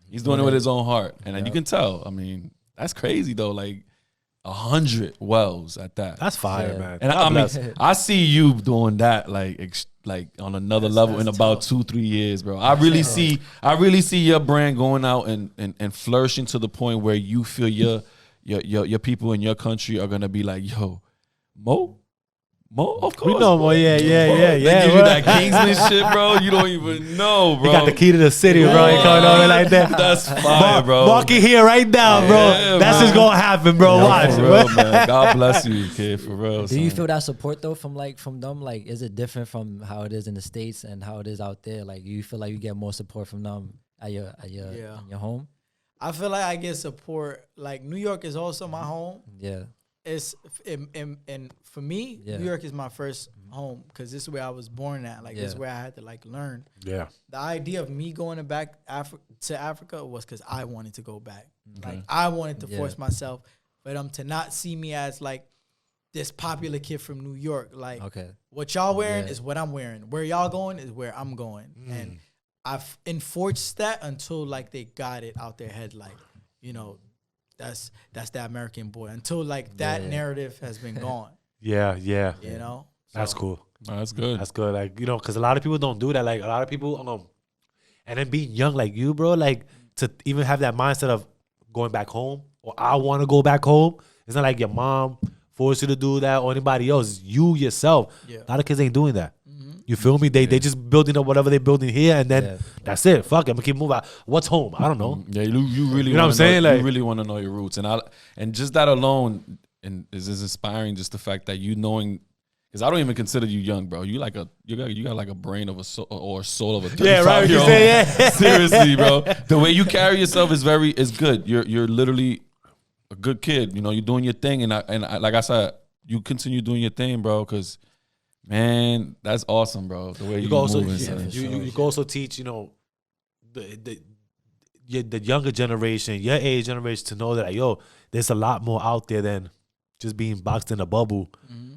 He's doing it with his own heart, and then you can tell. I mean, that's crazy though. Like 100 wells at that. That's fire, Yeah. man. And God I mean, bless. I see you doing that like on another level in that's about tough. 2-3 years, bro. I really see your brand going out and flourishing to the point where you feel your people in your country are gonna be like, yo, Mo, of course. We know Mo, yeah. They give you bro. that Kingsman shit, bro. You don't even know, bro. He got the key to the city, bro. He coming on like that. That's fire, bro. Mark it here right now, bro. Yeah, That's man. just gonna happen, bro. Yo, Watch. for real, man. God bless you, kid, for real. Do you son. feel that support though from them? Like, is it different from how it is in the States and how it is out there? Like, you feel like you get more support from them at your in your home? I feel like I get support. Like New York is also my home. Yeah. It's and for me, Yeah. New York is my first home because this is where I was born at. Like this is Yeah. where I had to like learn. Yeah. The idea of me going back to Africa was because I wanted to go back. Like I wanted to force myself for them to not see me as like this popular kid from New York. Like what y'all wearing is what I'm wearing. Where y'all going is where I'm going. And I've enforced that until like they got it out their head. Like, you know, that's the American boy. Until like that narrative has been gone. Yeah. You know? That's So, cool. Oh, that's good. That's good. Like, you know, because a lot of people don't do that. Like, a lot of people, and then being young like you, bro, like, to even have that mindset of going back home or I want to go back home. It's not like your mom forced you to do that or anybody else. It's you yourself. Yeah. A lot of kids ain't doing that. You feel me? They just building up whatever they're building here, and then that's it. Fuck it, I'm gonna keep moving. What's home? I don't know. Yeah, you really, You know what I'm saying? you Like- really want to know your roots, and just that alone, and is inspiring. Just the fact that you knowing, because I don't even consider you young, bro. You got like a brain of a soul or a soul of a 35 Yeah, right. year You old. say yeah. Seriously, bro. The way you carry yourself is good. You're literally a good kid. You know, you're doing your thing, and I like I said, you continue doing your thing, bro. Because man, that's awesome, bro. The way You can also moving, you son. can also teach, you know, the younger generation, your age generation, to know that like, yo, there's a lot more out there than just being boxed in a bubble,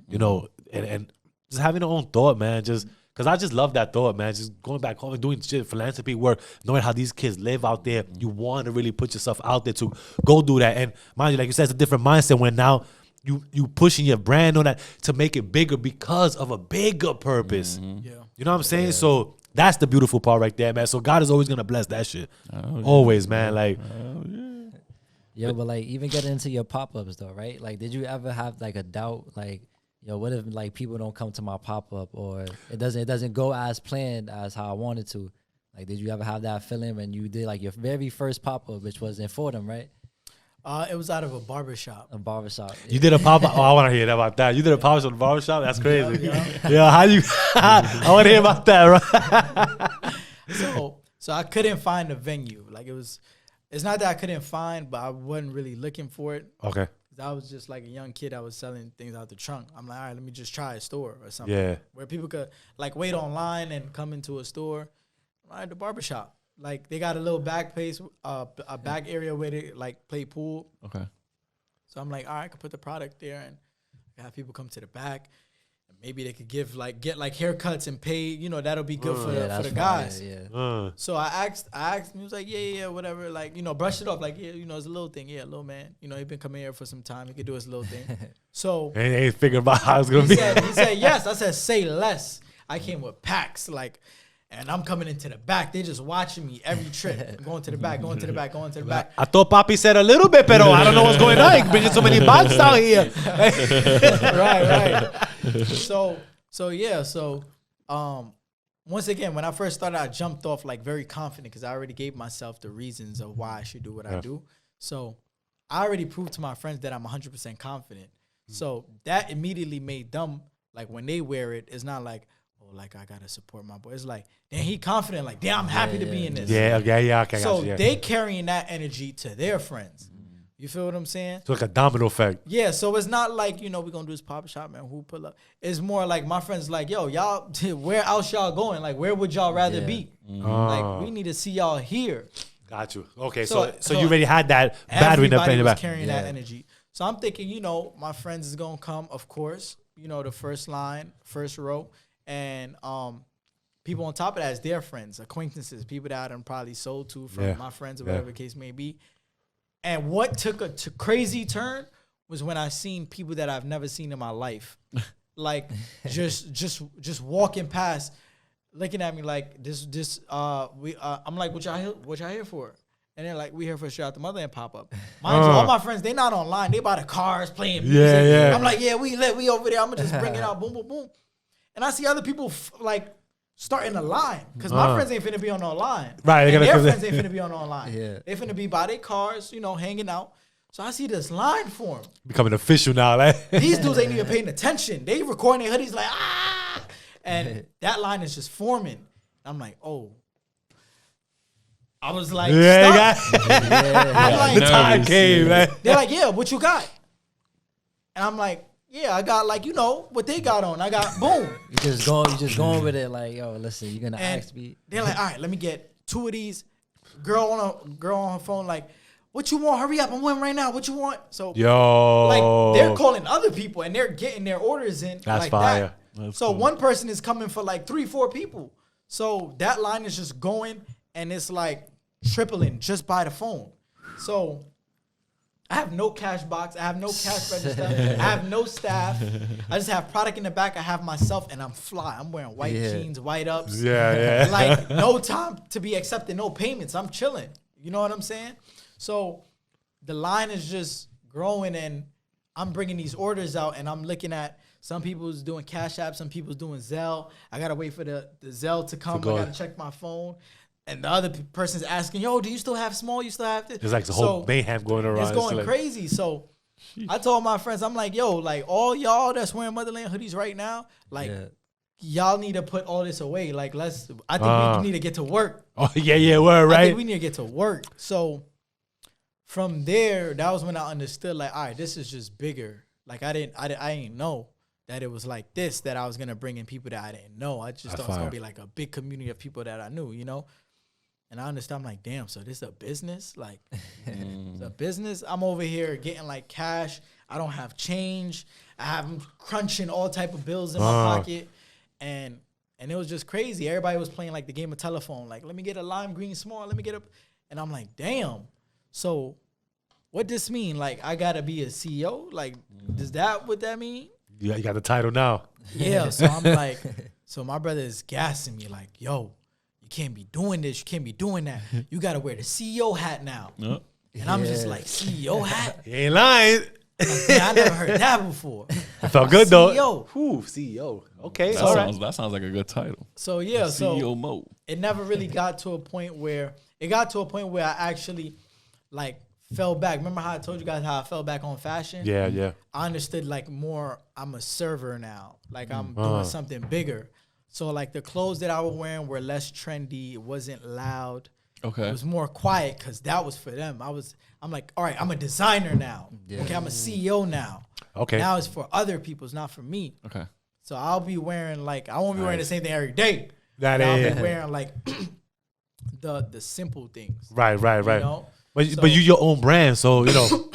you know, and just having your own thought, man. Just because I just love that thought, man. Just going back home and doing shit, philanthropy work, knowing how these kids live out there. You want to really put yourself out there to go do that. And mind you, like you said, it's a different mindset when now you pushing your brand on that to make it bigger because of a bigger purpose. yeah. You know what I'm saying? So that's the beautiful part right there, man. So God is always gonna bless that shit. Always, man. Like, Yeah, but like even getting into your pop-ups though, right? Like, did you ever have like a doubt, like, yo, what if like people don't come to my pop-up or it doesn't go as planned as how I wanted to? Like, did you ever have that feeling when you did like your very first pop-up, which was in Fordham, right? It was out of a barbershop. A barbershop. You did a pop. Oh, I want to hear about that. You did a pop up at the barbershop. That's crazy. Yeah, how you? I want to hear about that. Right? So I couldn't find a venue. Like it's not that I couldn't find, but I wasn't really looking for it. Okay. I was just like a young kid. I was selling things out the trunk. I'm like, all right, let me just try a store or something. Yeah. Where people could like wait online and come into a store. All right, the barbershop. Like they got a little back place, a back area where they like play pool. Okay. So I'm like, all right, I could put the product there and have people come to the back. And maybe they could get haircuts and pay. You know, that'll be good for the guys. Yeah. So I asked him. He was like, yeah, whatever. Like, you know, brush it off. Like, yeah, you know, it's a little thing. Yeah, little man. You know, he been coming here for some time. He could do his little thing. So he ain't figuring about how it's gonna be. He said yes. I said say less. I came with packs like. And I'm coming into the back. They just watching me every trip. I'm going to the back, going to the back, going to the back. I thought Papi said a little bit, pero I don't know what's going on. He's bringing so many boxes out here. Right. So once again, when I first started, I jumped off like very confident because I already gave myself the reasons of why I should do what I do. So I already proved to my friends that I'm 100% confident. So that immediately made them, like when they wear it, it's not like, like I gotta support my boy. It's like, damn, he confident. Like, damn, I'm happy to be in this. Yeah. Okay. So they carrying that energy to their friends. You feel what I'm saying? So like a domino effect. Yeah. So it's not like, you know, we're gonna do this pop shop, man. Who pull up? It's more like my friends like, yo, y'all, where else y'all going? Like, where would y'all rather be? Like, we need to see y'all here. Got you. Okay. So you already had that battery in the back. Carrying that energy. So I'm thinking, you know, my friends is gonna come, of course. You know, the first line, first row. And people on top of that is their friends, acquaintances, people that I'm probably sold to from my friends or whatever the case may be. And what took a crazy turn was when I seen people that I've never seen in my life, like just walking past, looking at me like I'm like, what y'all here for? And they're like, we here for a show out the MotherLand pop up. Mind you, all my friends, they not online. They by the cars playing music. Yeah. I'm like, yeah, we over there. I'm gonna just bring it out, boom, boom, boom. And I see other people like starting a line because my friends ain't finna be on no line. Right. And their friends ain't finna be on no line. Yeah. They finna be by their cars, you know, hanging out. So I see this line form. Becoming official now, like. These dudes ain't even paying attention. They recording their hoodies like, ah! And that line is just forming. I'm like, oh. I was like, stop. I'm like, the time came, man. They're like, yeah, what you got? And I'm like, yeah, I got like, you know, what they got on. I got boom. You just going with it like, yo, listen, you're gonna ask me. They're like, all right, let me get 2 of these. Girl on her phone, like, what you want? Hurry up, I'm winning right now. What you want? So like they're calling other people and they're getting their orders in. That's like fire. That. That's so cool. one person is coming for like 3-4 people. So that line is just going and it's like tripling just by the phone. So I have no cash box. I have no cash register. I have no staff. I just have product in the back. I have myself, and I'm fly. I'm wearing white jeans, white ups. Yeah. Like, no time to be accepting no payments. I'm chilling. You know what I'm saying? So the line is just growing, and I'm bringing these orders out, and I'm looking at some people's doing Cash App, some people's doing Zelle. I got to wait for the Zelle to come. I got to check my phone. And the other person's asking, yo, do you still have small? You still have this? There's like the whole mayhem going around. It's going crazy. So I told my friends, I'm like, yo, like all y'all that's wearing MotherLand hoodies right now, like y'all need to put all this away. Like I think we need to get to work. Oh, yeah, word, right? I think we need to get to work. So from there, that was when I understood, like, all right, this is just bigger. Like I didn't know that it was like this, that I was going to bring in people that I didn't know. I just thought it was going to be like a big community of people that I knew, you know? And I understand, I'm like, damn, so this is a business? Like, it's a business? I'm over here getting, like, cash. I don't have change. I have crunching all type of bills in my pocket. And it was just crazy. Everybody was playing, like, the game of telephone. Like, let me get a lime green small. Let me get a... And I'm like, damn. So what this mean? Like, I got to be a CEO? Like, is that what that mean? Yeah, you got the title now. Yeah, so I'm like... So my brother is gassing me, like, yo, can't be doing this. You can't be doing that. You got to wear the CEO hat now. And I'm just like, CEO hat? You ain't lying. Like, yeah, I never heard that before. I felt good, though. CEO. CEO. Okay. That sounds like a good title. So, yeah. CEO Moe. It never really got to a point where I actually, like, fell back. Remember how I told you guys how I fell back on fashion? Yeah, yeah. I understood like more. I'm a server now. Like I'm doing something bigger. So like the clothes that I was wearing were less trendy. It wasn't loud. Okay. It was more quiet because that was for them. I'm like, all right, I'm a designer now. Yeah. Okay, I'm a CEO now. Okay. Now it's for other people. It's not for me. Okay. So I'll be wearing like, I won't be wearing the same thing every day. I'll be wearing like the simple things. Right. You know? But you your own brand, so you know.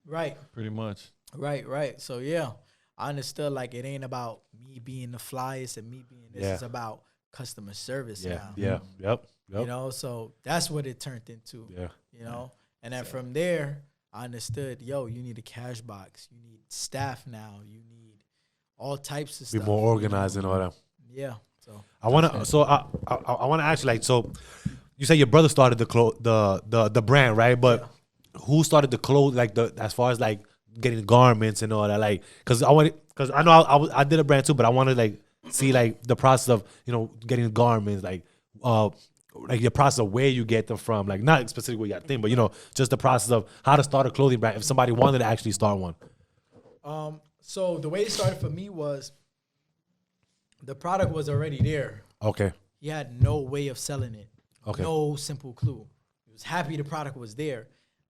Right. Pretty much. Right. So yeah, I understood like it ain't about me being the flyest and me being this. It's about customer service now. Yeah. Yep. You know, so that's what it turned into. Yeah. You know, and then from there, I understood. Yo, you need a cash box. You need staff now. You need all types of stuff. Be more organized and all that. Yeah. So I wanna ask you, like, so you say your brother started the brand, right? But who started the clothes, like as far as like getting garments and all that, like, because I know I did a brand too, but I want to like see like the process of, you know, getting garments, like the process of where you get them from, like not specifically what you got thing, but you know, just the process of how to start a clothing brand if somebody wanted to actually start one. So the way it started for me was the product was already there. Okay. He had no way of selling it. Okay. No simple clue. He was happy the product was there.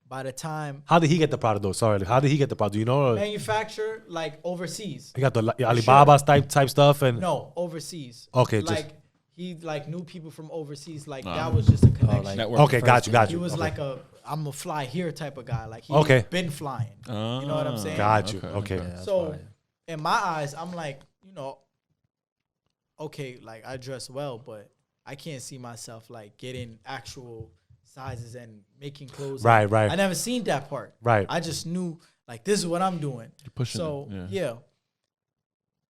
By the time... How did he get the product though? Sorry. How did he get the product? Do you know? Manufacturer, like overseas. He got the Alibaba type stuff and... No, overseas. Okay. Like he like knew people from overseas. Like that was just a connection. like network. Okay, got you. He was like I'm a fly here type of guy. Like he been flying. You know what I'm saying? Got you. Okay. Yeah, So in my eyes, I'm like, you know, okay, like I dress well, but I can't see myself like getting actual sizes and making clothes. Right. I never seen that part. Right. I just knew like this is what I'm doing. You're pushing so it, yeah.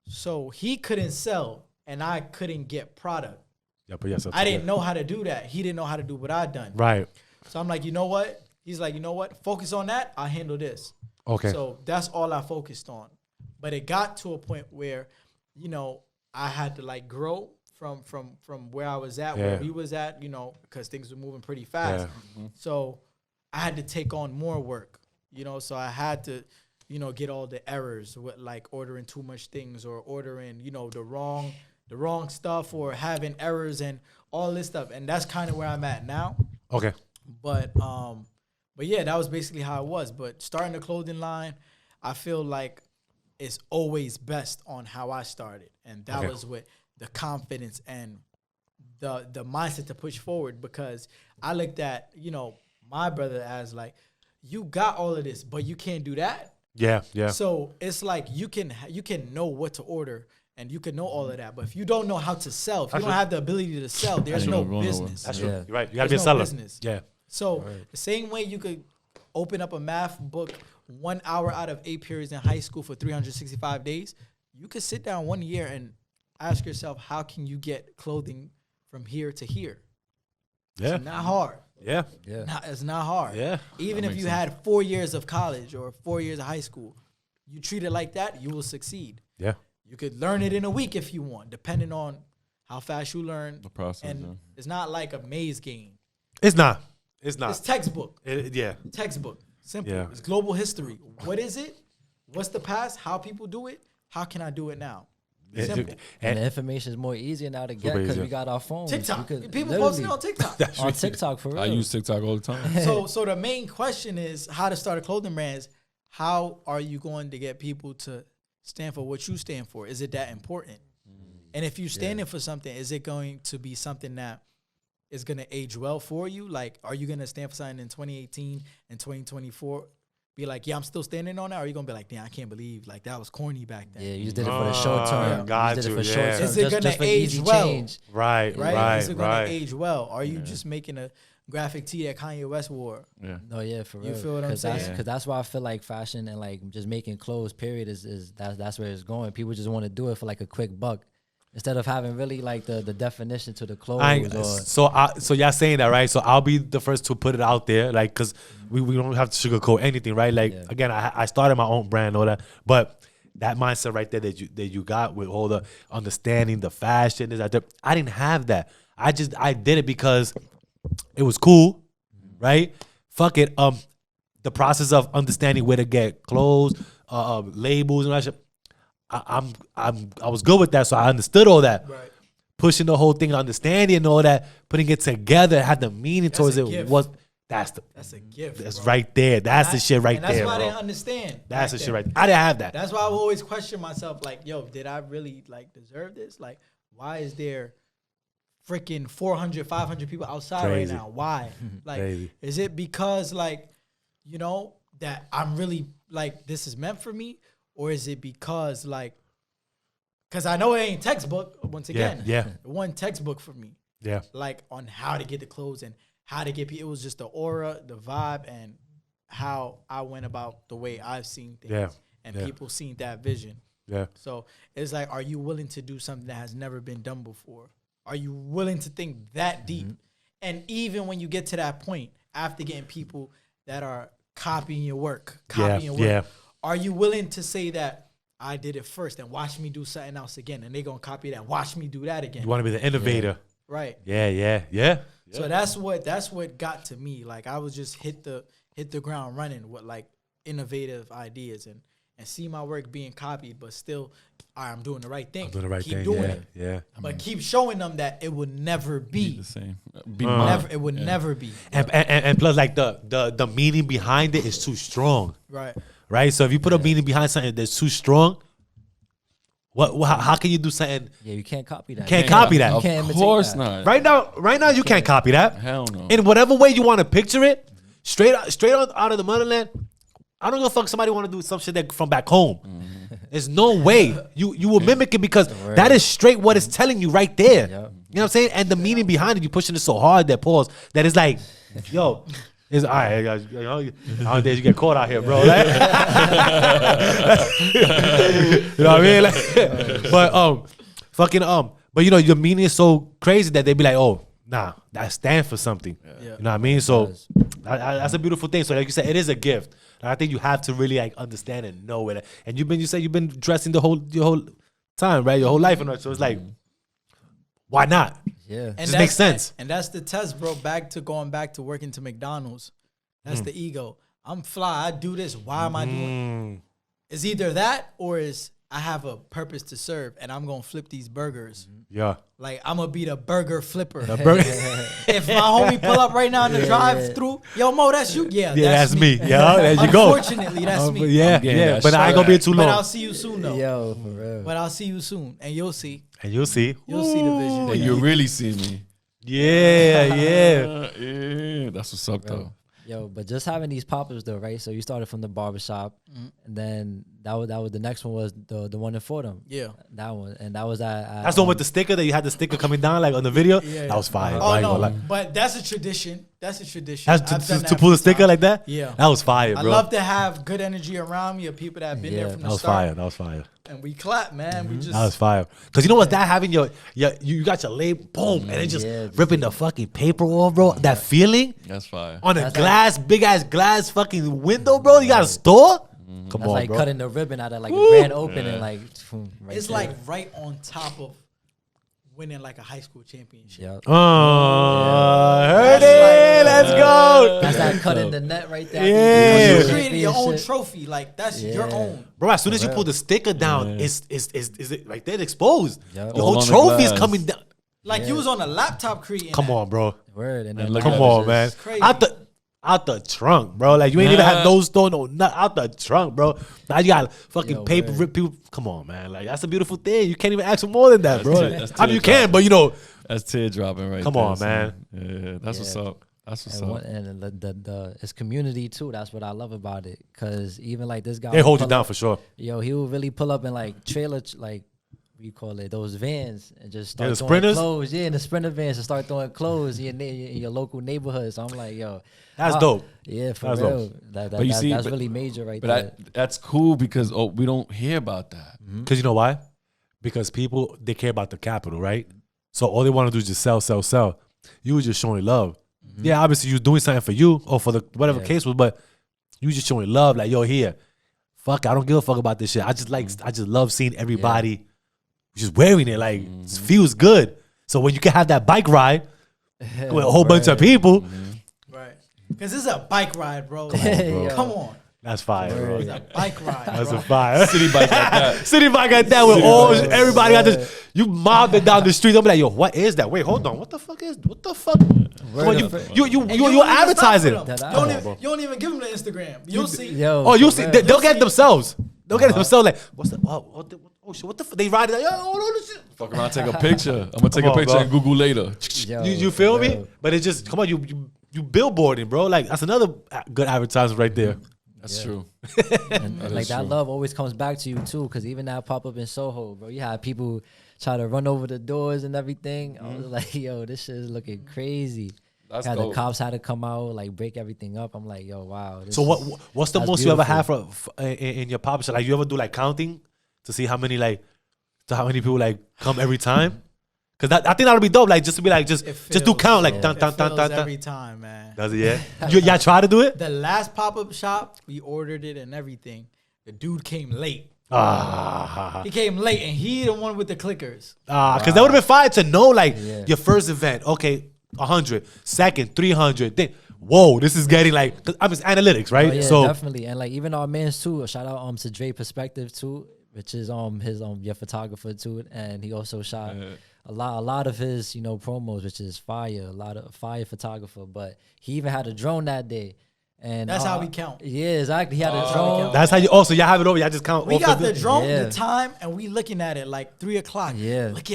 So he couldn't sell and I couldn't get product. Yeah, but yes, I didn't know how to do that. He didn't know how to do what I done. Right. So I'm like, you know what? He's like, you know what? Focus on that. I'll handle this. Okay. So that's all I focused on. But it got to a point where, you know, I had to like grow from where I was at, where he was at, you know, because things were moving pretty fast. Yeah. So I had to take on more work, you know. So I had to, you know, get all the errors with like ordering too much things or ordering, you know, the wrong stuff or having errors and all this stuff. And that's kind of where I'm at now. Okay. But yeah, that was basically how it was. But starting the clothing line, I feel like it's always best on how I started. And that was with the confidence and the mindset to push forward, because I looked at, you know, my brother as like, you got all of this, but you can't do that. Yeah. So it's like you can know what to order and you can know all of that, but if you don't know how to sell, if you don't have the ability to sell, there's no business. That's true. You're right. You gotta be a seller. Business. Yeah. So the same way you could open up a math book 1 hour out of 8 periods in high school for 365 days, you could sit down 1 year and ask yourself, how can you get clothing from here to here? Yeah. It's not hard. Yeah. It's not hard. Yeah. Even if you had 4 years of college or 4 years of high school, you treat it like that, you will succeed. Yeah. You could learn it in a week if you want, depending on how fast you learn. The process. And it's not like a maze game. It's not. It's textbook. Yeah. Textbook. Simple. Yeah. It's global history. What is it? What's the past? How people do it? How can I do it now? Simple. And the information is more easier now to get because we got our phones. TikTok. People posting on TikTok. On TikTok, for real. I use TikTok all the time. So the main question is how to start a clothing brand. How are you going to get people to stand for what you stand for? Is it that important? And if you're standing for something, is it going to be something that is going to age well for you? Like, are you going to stand for something in 2018 and 2024? Be like, yeah, I'm still standing on that? Or are you going to be like, damn, I can't believe, like, that was corny back then? Yeah, you just did it for the short term. Got you did it you, for short term. Is it going to age well? Right. Is it going to age well? Are you just making a graphic tee that Kanye West wore? Yeah. No, yeah, for real. You feel what I'm saying? Because that's why I feel like fashion and like just making clothes, period, that's where it's going. People just want to do it for like a quick buck instead of having really like the definition to the clothes. So y'all saying that, right? So I'll be the first to put it out there, like, because we don't have to sugarcoat anything, right? Like, again, I started my own brand, all that, but that mindset right there that you got with all the understanding, the fashion, I didn't have that. I did it because it was cool, right? Fuck it. the process of understanding where to get clothes, labels and all that shit. I was good with that, so I understood all that. Right. Pushing the whole thing, understanding and all that, putting it together, had the meaning towards a it. gift. That's a gift. That's bro. right there. That's the shit right and that's there, why I bro. didn't understand. That's the back shit then. right there. I didn't have that. That's why I would always question myself, like, yo, did I really like deserve this? Like, why is there freaking 400, 500 people outside Crazy. right now? Why? Like, Crazy. is it because, like, you know, that I'm really, like, this is meant for me? Or is it because, like, because I know it ain't textbook, once again. Yeah. It wasn't textbook for me. Yeah. Like, on how to get the clothes and how to get people. It was just the aura, the vibe, and how I went about the way I've seen things. Yeah. And Yeah. people seen that vision. Yeah. So it's like, are you willing to do something that has never been done before? Are you willing to think that deep? And even when you get to that point, after getting people that are copying your work, are you willing to say that I did it first and watch me do something else again, and they're gonna copy that, watch me do that again? You want to be the innovator. Right. Yeah. So that's what got to me. Like, I was just hit the ground running with like innovative ideas and see my work being copied, but still, I'm doing the right thing. I'm doing the right keep thing. doing Yeah. it. Yeah. But keep showing them that it would never be. The same. It would never be. And plus, like the meaning behind it is too strong. Right. Right. So if you put a meaning behind something that's too strong, how can you do something? Yeah, you can't copy that. Can't copy that. You can't Of imitate course that. not. Right now, you can't copy that. Hell no. In whatever way you want to picture it, straight out of the motherland. I don't give a fuck. Somebody want to do some shit that from back home. There's no way you will mimic it, because that is straight what it's telling you right there. Yep. You know what I'm saying? And the meaning behind it, you pushing it so hard that that is like, yo. It's all right, guys. You know, nowadays you get caught out here, bro. Like, you know what I mean? Like, but you know, your meaning is so crazy that they be like, oh, nah, that stands for something. Yeah. You know what I mean? So that's a beautiful thing. So like you said, it is a gift. And I think you have to really like understand and know it. And you said you've been dressing your whole time, right? Your whole life, and so it's like, why not? Yeah. It just makes sense. And that's the test, bro. Going back to working to McDonald's. That's the ego. I'm fly. I do this. Why am I doing it? It's either that or is I have a purpose to serve and I'm going to flip these burgers. Yeah. Like, I'm going to be the burger flipper. If If my homie pull up right now in the drive-thru, yo, Mo, that's you? Yeah, that's me. Yeah, there you go. Unfortunately, that's me. Yeah. But I ain't gonna be too But I'll long. see you soon, though. Yo, for real. But I'll see you soon. And you'll see. And you'll see. You'll see the vision. And you really see me. Yeah. Yeah, that's what's up though. Yo, but just having these pop-ups though, right? So you started from the barbershop, and then that was the next one was the one in Fordham. Yeah. That one, and that was at That's the one with the sticker that you had the sticker coming down like on the video. Yeah. That was fire. Oh, I ain't no. gonna lie. But that's a tradition. That's a tradition. That's I've done to that pull from the sticker top. like that. Yeah. That was fire, I bro. love to have good energy around me of people that have been there from That the was start. fire. That was fire. And we clap, man. We just That was fire. Cause you know what's that having you got your label, boom, and then just ripping the fucking paper off, bro. That feeling That's fire. on a big ass glass fucking window, bro. You got a store? Come that's on, like bro. cutting the ribbon out of like a grand opening, like right it's there. like right on top of winning like a high school championship. Yep. Heard That's it. like- Let's go. That's that cutting the net right there. Yeah. You created your own Shit. trophy. Like, that's your own. Bro, as soon as you pull the sticker down, is it right there exposed? Yep. Your All whole on the trophy is glass. coming down. Like, you was on a laptop creating Come that. on, bro. Word. And then And look now at Come it's on, just- man. crazy. Out the trunk, bro. Like, you ain't even have no store, no nut out the trunk, bro. Now you got fucking Yo, paper word. rip people. Come on, man. Like, that's a beautiful thing. You can't even ask for more than that, bro. That's I mean, you teardrop. can, but you know, That's tear dropping right Come there. on, son. man. Yeah, that's what's Yeah. up. That's what's And, up. the it's community too. That's what I love about it. Cause even like this guy, they would hold you pull down up- for sure. Yo, he would really pull up in like trailer, like what you call it, those vans, and just start the throwing sprinters? clothes. Yeah, in the sprinter vans, and start throwing clothes in your local neighborhood. So I'm like, yo, That's dope. Yeah, for That's real. dope. That's but- really major right But there. that's cool because we don't hear about that. Because you know why? Because people, they care about the capital, right? So all they want to do is just sell. You were just showing love. Yeah, obviously you was doing something for you or for the whatever case was, but you just showing love. Like, yo, here, fuck, I don't give a fuck about this shit. I just love seeing everybody just wearing it. Like, it feels good. So when you can have that bike ride with a whole bunch of people, Right. Because it's a bike ride, bro. Yo. Come on. That's fire, bro. It's a bike ride. That's bro. a fire. City bike like that. City bike like that with all everybody got this. You mobbed it down the street. They'll be like, yo, what is that? Wait, hold on. What the fuck? Come on, you advertising. You don't even give them the Instagram. You'll see. Yo, You'll see. They'll get it themselves. They'll get it themselves. Like, what's the? Oh shit! What the? They ride it. Like, yo, hold on, this shit. Fuck around, take a picture. I'm gonna take Come a on, picture bro. and Google later. Yo, You feel me? yo. But it just come on. You billboarding, bro. Like that's another good advertisement right there. That's true. And That like is that true. love always comes back to you too, because even that pop up in Soho, bro, you had people try to run over the doors and everything. I was like, yo, this shit is looking crazy. That's The dope. cops had to come out, like break everything up. I'm like, yo, wow. this So is- what's the that's most you ever beautiful. had in your pop shop? Like you ever do like counting to see how many people like come every time? Cause I think that'll be dope. Like just to be like just do feels- count like yeah. dun dun It dun feels dun dun. every time, man. Does it? Yeah. Y'all try to do it? The last pop-up shop, we ordered it and everything. The dude came late. He came late, and he the one with the clickers. Cause that would have been fine to know like Yeah. your first event. Okay, 100. Second, 300. Then whoa, this is getting like. Cause I'm just analytics, right? Oh, yeah, So definitely. And like even our mans too. Shout out to Dre Perspective too, which is his your photographer too, and he also shot a lot of his promos, which is fire. A lot of fire photographer, but he even had a drone that day. And That's how we count. Yeah, exactly. He had a how we drone. count. that's how you. Also, y'all have it over. Y'all just count. We off got the drone, Yeah. the time, and we looking at it like 3 o'clock. Yeah. Look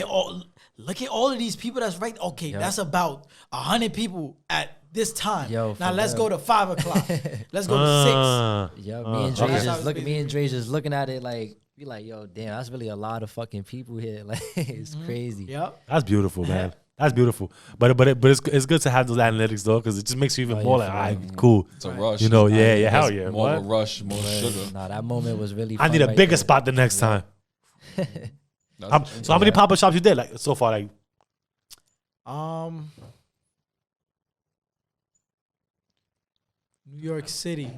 at all of these people that's right. Okay, Yo. that's about 100 people at this time. Yo, now for let's real. go to 5 o'clock. Let's go to 6. Yeah, me and Dre okay. just look. Me and Dre just looking at it like, be like, yo, damn, that's really a lot of fucking people here. Like, it's crazy. Yep. That's beautiful, man. That's beautiful. But it's good to have those analytics though, because it just makes you even more like, all right, cool. It's a rush. You know, It's yeah, not- yeah, hell it's yeah. More of What? a rush, more sugar. Nah, that moment was really. I fun need a right bigger there. spot the next time. That's- So how many pop-up shops you did like so far? Like New York City.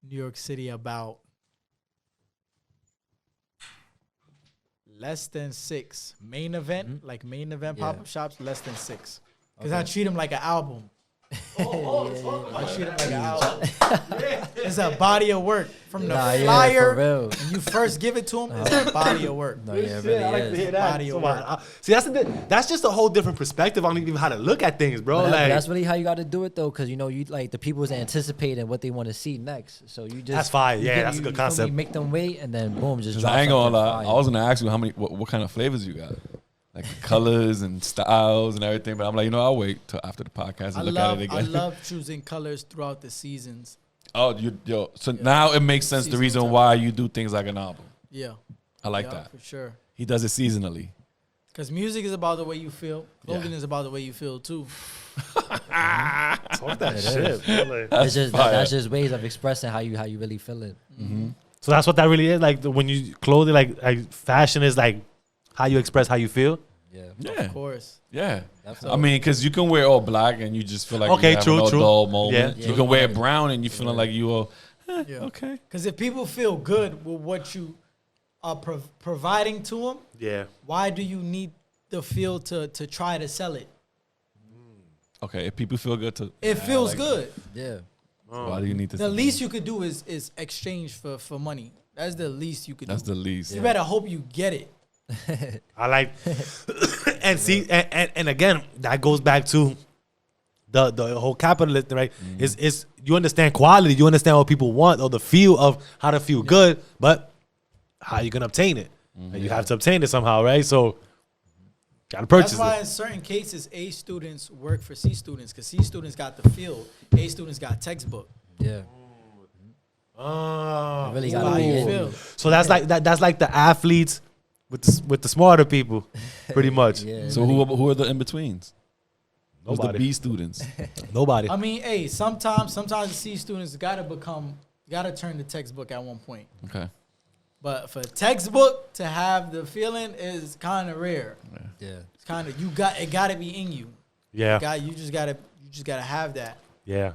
New York City about less than 6. Main event, like main event Yeah. pop-up shops, less than 6. Because I treat them like an album. I treat them like an album. It's a body of work. From the Nah, yeah, flyer, for real. when you first give it to them, it's a body of work. No, yeah, it really is. Body of work. See, that's just a whole different perspective on even how to look at things, bro. But Like that's really how you got to do it though, because you like the people's anticipating what they want to see next. So you just That's fire. you Yeah, get- that's a you good feel me? concept. Make them wait, and then boom, just 'Cause drop I ain't gonna something lie. fire. I was gonna ask you what kind of flavors you got, like the colors and styles and everything. But I'm like, I'll wait till after the podcast and look at it I again. love choosing colors throughout the seasons. Oh, so now it makes sense the Seasonal reason type. why you do things like an album. Yeah. I like Yeah, that. for sure. He does it seasonally. Because music is about the way you feel. Yeah. Clothing is about the way you feel too. talk that shit. bro. Like- It's just that's just ways of expressing how you really feeling. So that's what that really is. Like when you clothing, like fashion is like how you express how you feel. Yeah, Yeah, Of course. yeah. Definitely. I mean, because you can wear all black and you just feel like Okay, you're true, having a true. dull moment. Yeah. You can wear brown and you feeling like you are Yeah. okay. Because if people feel good with what you are providing to them, Yeah. why do you need the feel to try to sell it? Okay, if people feel good It feels like good. yeah. why do you need to? The least you could do is exchange for money. That's the least you could That's do. the least. You better hope you get it. I like and see and again that goes back to the whole capitalism, right? Is you understand quality, you understand what people want or the feel of how to feel good, but how you gonna obtain it? And you have to obtain it somehow, right? So gotta purchase That's why it. in certain cases A students work for C students because C students got the field, A students got textbook. Yeah. Oh, Really That's gotta how be you in. feel. so that's like that's like the athletes with the smarter people, pretty much. Yeah. So who are the in betweens? Who's the Nobody. B students? Nobody. I mean, hey, sometimes the C students gotta turn the textbook at one point. Okay. But for textbook to have the feeling is kind of rare. Yeah. It's kind of it gotta be in you. Yeah. You just gotta have that. Yeah.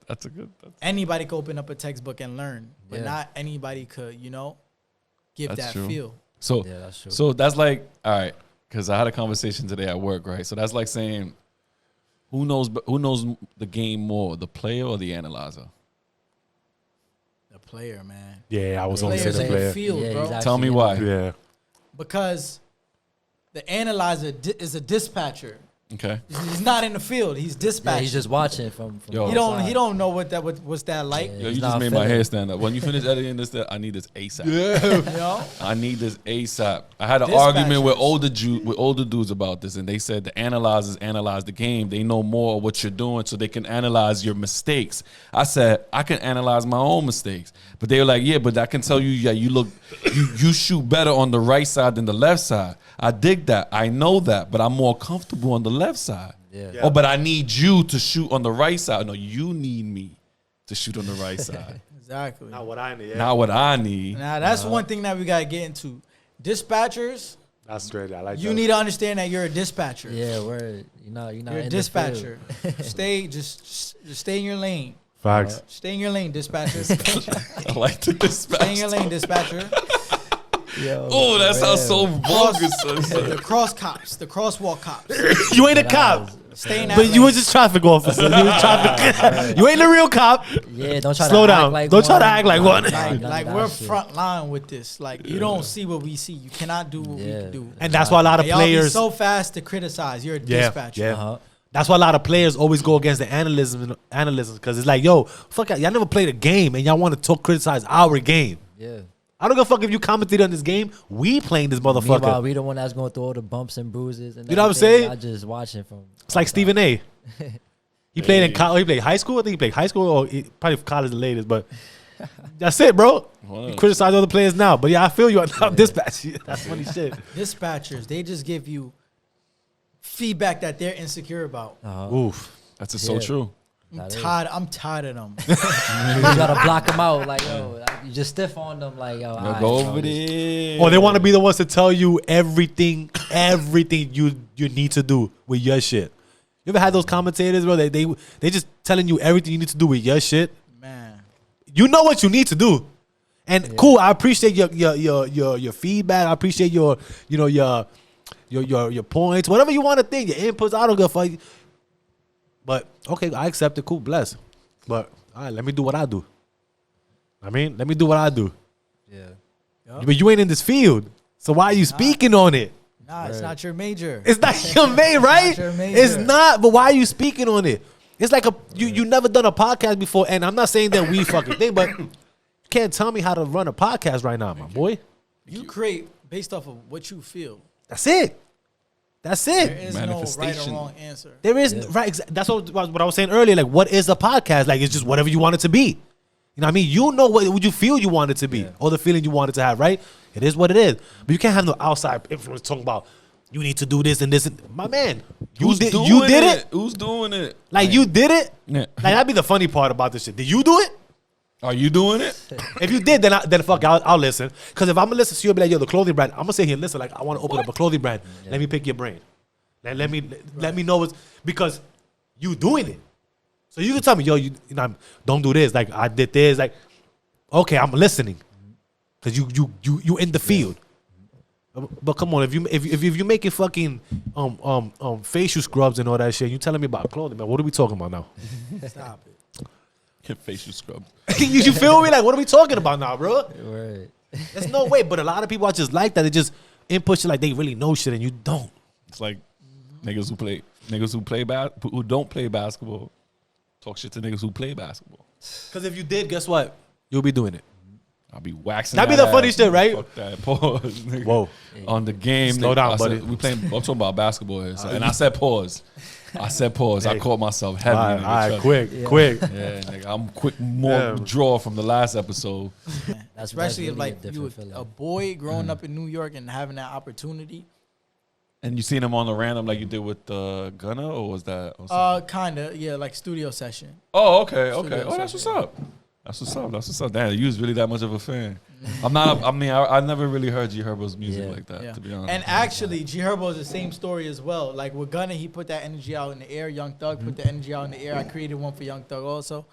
That's a good. Anybody could open up a textbook and learn, but Yeah. not anybody could, give That's that true. feel. So Yeah, that's true. so that's like all right. because I had a conversation today at work, right? So that's like saying, who knows the game more, the player or the analyzer? The player, man. Yeah, I was on Players the in player. the field, Yeah, bro. he's Tell me actually why. Yeah. Because the analyzer is a dispatcher. Okay. He's not in the field. He's dispatching. Yeah, he's just watching from Yo. He don't know what's that like. Yeah. Yo, He's you just not made my feeling hair it. stand up. When you finish editing this, I need this ASAP. You know? I need this ASAP. I had an Dispatchers. argument with older dudes about this, and they said the analyzers analyze the game. They know more of what you're doing, so they can analyze your mistakes. I said I can analyze my own mistakes, but they were like, yeah, but I can tell you, yeah, you shoot better on the right side than the left side. I dig that. I know that, but I'm more comfortable on the left side. Yeah. Oh, but I need you to shoot on the right side. No, you need me to shoot on the right side. Exactly. Not what I need. Yeah. Not what I need. Now that's one thing that we gotta get into. Dispatchers, That's straight. I like you that. need to understand that you're a dispatcher. Yeah, word. You're not You're a in dispatcher. The field. Just stay in your lane. Facts. Stay in your lane, dispatcher. I like to dispatch. Stay in your lane, dispatcher. Yo, Oh, that sounds so vulgar. The cross cops, the crosswalk cops. You ain't a cop. Stay in that But you lane. was just traffic officer. You was traffic. You ain't a real cop. Yeah, don't try Slow to down. Act like Don't try to one. act like one. like None of that we're shit. front line with this. Like you don't see what we see. You cannot do what we Yeah. can do. And that's why a lot of And y'all be players. so fast to criticize. You're a Yeah, dispatcher. yeah. Uh-huh. That's why a lot of players always go against the analysis because it's like, yo, fuck y'all never played a game and y'all want to criticize our game. Yeah. I don't give a fuck if you commented on this game. We playing this Meanwhile, motherfucker. we the one that's going through all the bumps and bruises. And You know what I'm everything. saying? Y'all just watching from. It's like Stephen A. He played in college. He played high school. I think he played high school or probably college the latest. But that's it, bro. You criticize other players now. But yeah, I feel you on dispatch. That's funny shit. Dispatchers, they just give you feedback that they're insecure about. Oof. That's so true. I'm tired of them. You gotta block them out. Like, yo, you just stiff on them. Like, yo, all right, Go bro, over just- there. Or they want to be the ones to tell you everything you need to do with your shit. You ever had those commentators, bro? They just telling you everything you need to do with your shit. Man. You know what you need to do, and cool. I appreciate your feedback. I appreciate your points, whatever you want to think, your inputs. I don't give a fuck. But okay, I accept it. Cool, bless. But all right, let me do what I do. Let me do what I do. Yeah. But you ain't in this field, so why are you speaking on it? Nah, it's not your major. It's not your main, right? your major. It's not. But why are you speaking on it? It's like you never done a podcast before, and I'm not saying that we fucking think, but you can't tell me how to run a podcast right now, my boy. You create based off of what you feel. That's it. That's There it. is no right or Manifestation. wrong answer. There is right. That's what I was saying earlier. Like, what is a podcast? Like, it's just whatever you want it to be. You know what I mean? You know what you feel you want it to be, or the feeling you want it to have, right? It is what it is. But you can't have no outside influence talking about you need to do this and this. And, my man, you did it. Who's doing it? Like, you did it. Yeah. Like, that'd be the funny part about this shit. Did you do it? Are you doing it? If you did, then fuck, I'll listen. Because if I'm gonna listen to you, I'll be like, yo, the clothing brand. I'm gonna sit here and listen. Like, I want to open up a clothing brand. Let me pick your brain. Let me know it's because you doing it. So you can tell me, yo, you know, don't do this. Like, I did this. Like, okay, I'm listening. Cause you in the field. But come on, if you making fucking facial scrubs and all that shit, you telling me about clothing, man? What are we talking about now? Stop it. Get facial scrubs. you feel me? Like, what are we talking about now, bro? Word. There's no way. But a lot of people are just like that. They just input shit like they really know shit and you don't. It's like niggas who don't play basketball talk shit to niggas who play basketball. Because if you did, guess what? You'll be doing it. I'll be waxing. That'd be that the funny ass. shit, right? Fuck that. Pause. Nigga. Whoa. On the game. Slow nigga, down, I said- buddy. We playing. I'm talking about basketball here. So, and I said pause. I Hey. caught myself heavy. All right, nigga, all right, trust quick. Yeah, nigga. I'm quick. More draw from the last episode. That's Especially really if like a you different a feeling. boy growing up in New York and having that opportunity. And you seen him on the random like you did with Gunna, or was that? Or something? Kinda, yeah, like studio session. Oh, okay. Studio Oh, that's what's session. up. That's what's up. Damn, you was really that much of a fan. I never really heard G Herbo's music like that, Yeah. to be honest. And actually, G Herbo is the same story as well. Like with Gunna, he put that energy out in the air. Young Thug put the energy out in the air. I created one for Young Thug also.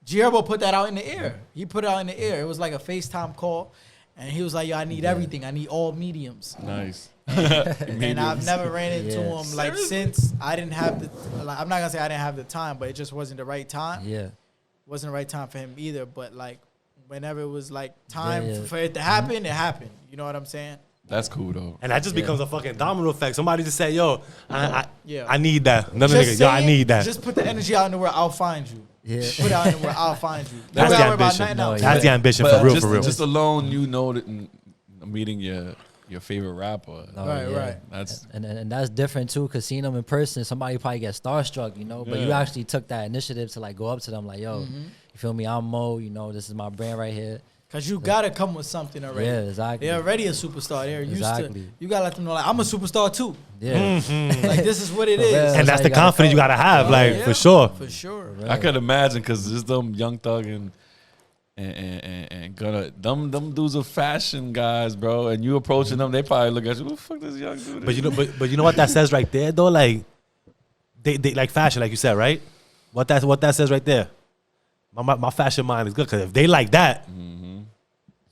G Herbo put that out in the air. He put it out in the air. It was like a FaceTime call. And he was like, yo, I need everything. I need all mediums. Nice. And I've never ran into him like Seriously? since. I didn't have the, like, I'm not gonna say I didn't have the time, but it just wasn't the right time. Yeah. Wasn't the right time for him either. But like whenever it was like time Yeah. for it to happen, it happened. You know what I'm saying? That's cool though. And that just becomes a fucking domino effect. Somebody just say, yo, I Yeah. need that. Another Just nigga, yo, I say it, need that. Just put the energy out in the world. I'll find you. Yeah. Put it out in the world. I'll find you. That's Don't the worry about ambition. nothing No, else. yeah. That's the ambition, But for real, just, for real. just alone, you know, that meeting your favorite rapper. No, Right, right. That's And that's different too, cause seeing them in person, somebody probably gets starstruck, you know. But you Yeah. actually took that initiative to like go up to them, like, yo, you feel me? I'm Mo, you know, this is my brand right here. Cause you gotta come with something already. Yeah, exactly. They're already a superstar. They're used Exactly. to. You gotta let them know, like, I'm a superstar too. Yeah, Like this is what it For real. is. And That's that's how the you gotta confidence you come. gotta have, like, Yeah. for sure. For sure. I could imagine because just them Young Thug and Gunna, them dudes are fashion guys, bro. And you approaching them, they probably look at you. Who the fuck this young dude? But you know, but you know what that says right there, though. Like, they like fashion, like you said, right? What that says right there. My fashion mind is good because if they like that,